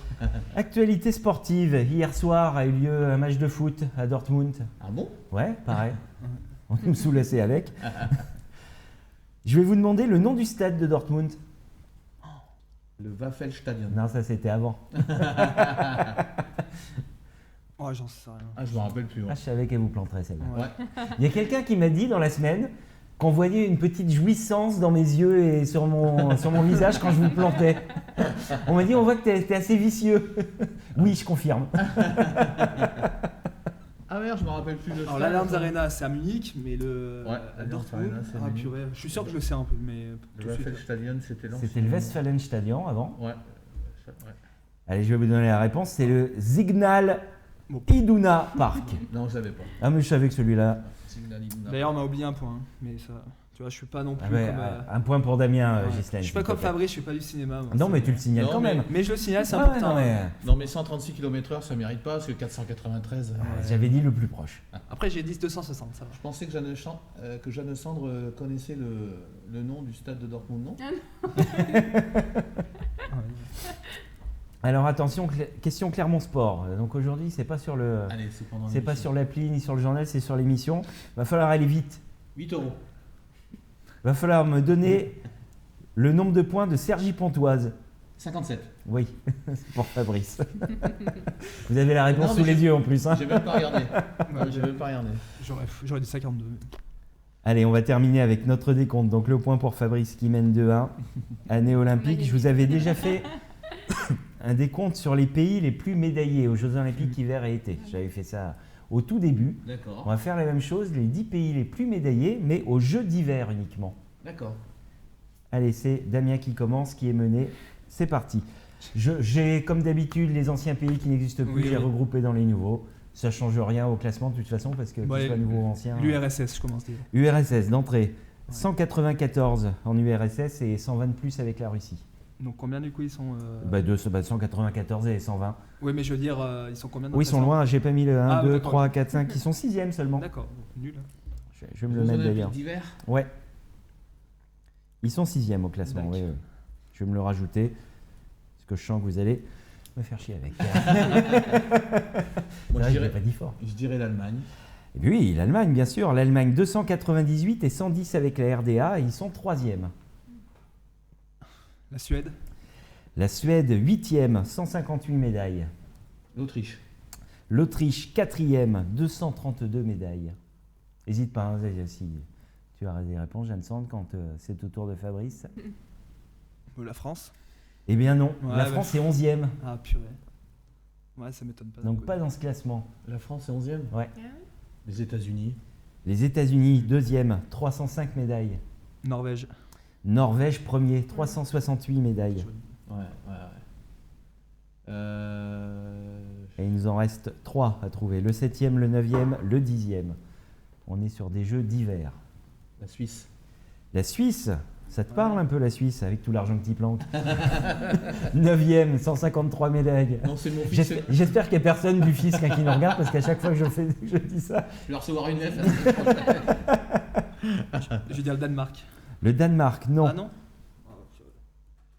Actualité sportive. Hier soir a eu lieu un match de foot à Dortmund. Ah bon? Ouais, pareil. On me soulaçait avec. Je vais vous demander le nom du stade de Dortmund. Le Waffelstadion. Non, ça c'était avant. Oh, j'en sais rien. Ah, je me rappelle plus. Ouais. Ah, je savais qu'elle vous planterait celle-là. Ouais. Il y a quelqu'un qui m'a dit dans la semaine qu'on voyait une petite jouissance dans mes yeux et sur mon visage quand je vous plantais. On m'a dit, on voit que t'es assez vicieux. Oui, je confirme. Ah merde, je me rappelle plus de Alors l'Allianz Arena c'est à Munich, mais le Ouais, à l'Allianz Dortmund, Arena, c'est à ah Munich. purée, je suis sûr que je le sais un peu, mais tout Le de suite. Waffelstadion, c'était l'ancien. C'était le Westfalenstadion avant. Ouais. Allez, je vais vous donner la réponse. C'est le Signal Bon. Iduna Park. Non, je savais pas. Ah, mais je savais que celui-là. Signal Iduna. D'ailleurs on m'a oublié un point, hein, mais ça. Tu vois, je suis pas non plus Ah ouais, comme. un point pour Damien, Ouais. Ghislaine. Je suis pas s'il te comme plaît. Fabrice, je suis pas du cinéma. moi. Non, mais tu le signales Non, quand mais- même. Mais je le signale, c'est Ouais, important. non, mais, Non, mais 136 km/h, ça mérite pas, parce que 493. J'avais dit le plus proche. Après, j'ai dit 260, ça va. Je pensais que Jeanne Sandre connaissait le nom du stade de Dortmund, non? Alors attention, question Clermont Sport. Donc aujourd'hui, c'est pas sur le, Allez, c'est pendant c'est pas l'émission. sur l'appli ni sur le journal, c'est sur l'émission. Va falloir aller vite. 8 euros. Va falloir me donner le nombre de points de Sergi Pontoise. 57. Oui, c'est pour Fabrice. Vous avez la réponse Non, sous mais les yeux en plus. Hein. J'ai même pas regardé. J'ai même pas regardé. J'aurais dit 52. Allez, on va terminer avec notre décompte. Donc le point pour Fabrice qui mène 2-1. Année olympique. Je vous avais déjà fait un décompte sur les pays les plus médaillés aux Jeux olympiques hiver et été. J'avais fait ça au tout début. On D'accord. va faire la même chose, les 10 pays les plus médaillés, mais aux Jeux d'hiver uniquement. D'accord. Allez, c'est Damien qui commence, qui est mené. C'est parti. J'ai, comme d'habitude, les anciens pays qui n'existent plus, Oui, j'ai oui. regroupé dans les nouveaux. Ça ne change rien au classement de toute façon, parce que Ouais, qu'ils soient nouveaux ou anciens. L'URSS, je commence déjà. URSS, d'entrée. Ouais. 194 en URSS et 120 de plus avec la Russie. Donc combien du coup ils sont 194 et 120. Oui, mais je veux dire, ils sont combien dans Oui, le ils sont classement loin, j'ai pas mis le 1, Ah, 2, d'accord. 3, 4, 5, ils sont 6e seulement. D'accord, nul. Je vais me le mettre d'ailleurs. d'hiver. Ouais. Ils sont 6e au classement, D'accord. ouais. Je vais me le rajouter. Parce que je sens que vous allez me faire chier avec. Moi, Ah, je je l'ai dirais, pas dit fort. je dirais l'Allemagne. Et puis oui, l'Allemagne, bien sûr. L'Allemagne 298 et 110 avec la RDA, et ils sont 3e. La Suède. La Suède 8e, 158 médailles. L'Autriche. L'Autriche 4e, 232 médailles. N'hésite pas, hein, si tu as des réponses, Jeanne Sand, quand c'est au tour de Fabrice. La France. Eh bien non, Ouais, la bah, France est 11e, Ah purée. Ouais, ça m'étonne pas. donc pas dans ce classement. La France est 11e. Ouais. Les États-Unis. Les États-Unis 2e, 305 médailles. Norvège. Norvège 1er, 368 médailles. Ouais. Et il nous en reste 3 à trouver. Le 7e, le 9e, le 10e. On est sur des jeux d'hiver. La Suisse. La Suisse, ça te parle un peu la Suisse avec tout l'argent que tu planques 9e, 153 médailles. Non, c'est mon fils. J'espère qu'il n'y a personne du fisc qui nous regarde parce qu'à chaque fois que je dis ça. Je vais recevoir une lettre. Je vais dire le Danemark. Le Danemark, non. Ah non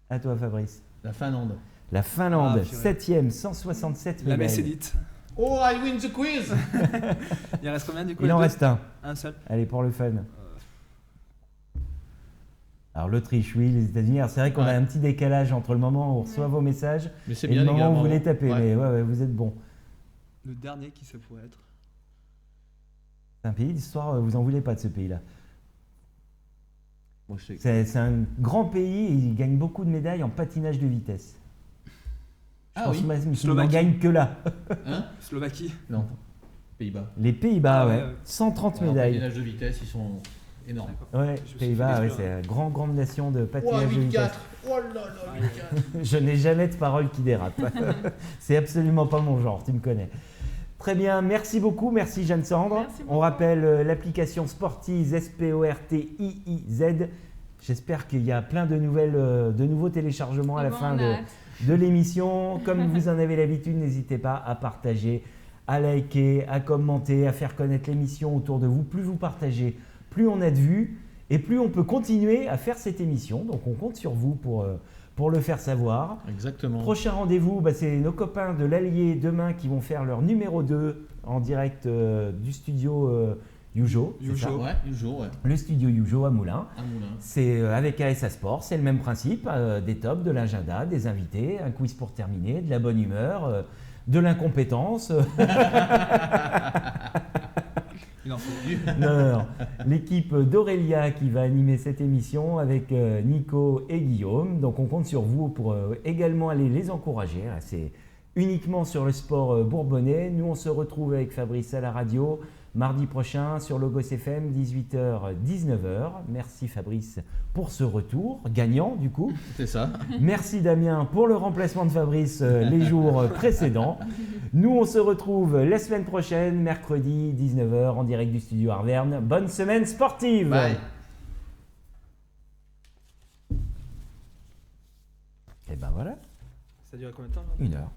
À toi Fabrice. La Finlande. La Finlande, Ah, purée. 7e, 167 La médailles. Messédite. Oh, I win the quiz. Il reste combien du coup Il les en deux reste un. Un seul. Allez, pour le fun. Alors l'Autriche, oui, les États-Unis. Alors c'est vrai qu'on a Ouais. un petit décalage entre le moment où on reçoit vos messages Mais c'est et bien, le les gars. moment où vous bravo. les tapez. Ouais. Mais ouais, vous êtes bons. Le dernier qui ça pourrait être. C'est un pays d'histoire, vous en voulez pas de ce pays-là. Moi, je sais. C'est un grand pays et il gagne beaucoup de médailles en patinage de vitesse. Je Ah pense oui. même qu'il n'en Slovaquie. gagne que là. Hein? Slovaquie. Non. Pays-Bas. Les Pays-Bas, Ah ouais, ouais. ouais. 130 Alors, médailles. patinage de vitesse, ils sont énormes. Ouais, Je me suis Pays-Bas, fait ouais, l'esprit, c'est une grande nation de Oh, patinage de vitesse. 8-4. Oh là là, 8-4. Je n'ai jamais de parole qui dérape. C'est absolument pas mon genre, tu me connais. Très bien, merci beaucoup, merci Jeanne Sandre. Merci On beaucoup. rappelle l'application Sportiz, SPORTIIZ. J'espère qu'il y a plein de nouveaux téléchargements à la fin de l'émission. Comme vous en avez l'habitude, n'hésitez pas à partager, à liker, à commenter, à faire connaître l'émission autour de vous. Plus vous partagez, plus on a de vues et plus on peut continuer à faire cette émission. Donc on compte sur vous pour le faire savoir. Exactement. Prochain rendez-vous, c'est nos copains de l'Allier demain qui vont faire leur numéro 2 en direct du studio Youjo. c'est ça Ouais, du jour, ouais. Le studio Youjo à Moulins. Un moulin. C'est avec ASA Sport, c'est le même principe, des tops, de l'agenda, des invités, un quiz pour terminer, de la bonne humeur, de l'incompétence. Il en faut. Non. L'équipe d'Aurélia qui va animer cette émission avec Nico et Guillaume. Donc on compte sur vous pour également aller les encourager. Là, c'est uniquement sur le sport bourbonnais. Nous on se retrouve avec Fabrice à la radio mardi prochain sur Logos FM 18h-19h. Merci Fabrice pour ce retour gagnant du coup. C'est ça. Merci Damien pour le remplacement de Fabrice les jours précédents. Nous, on se retrouve la semaine prochaine, mercredi 19h en direct du studio Arverne. Bonne semaine sportive. Bye. Et ben voilà, Ça dure combien de temps là 1 heure.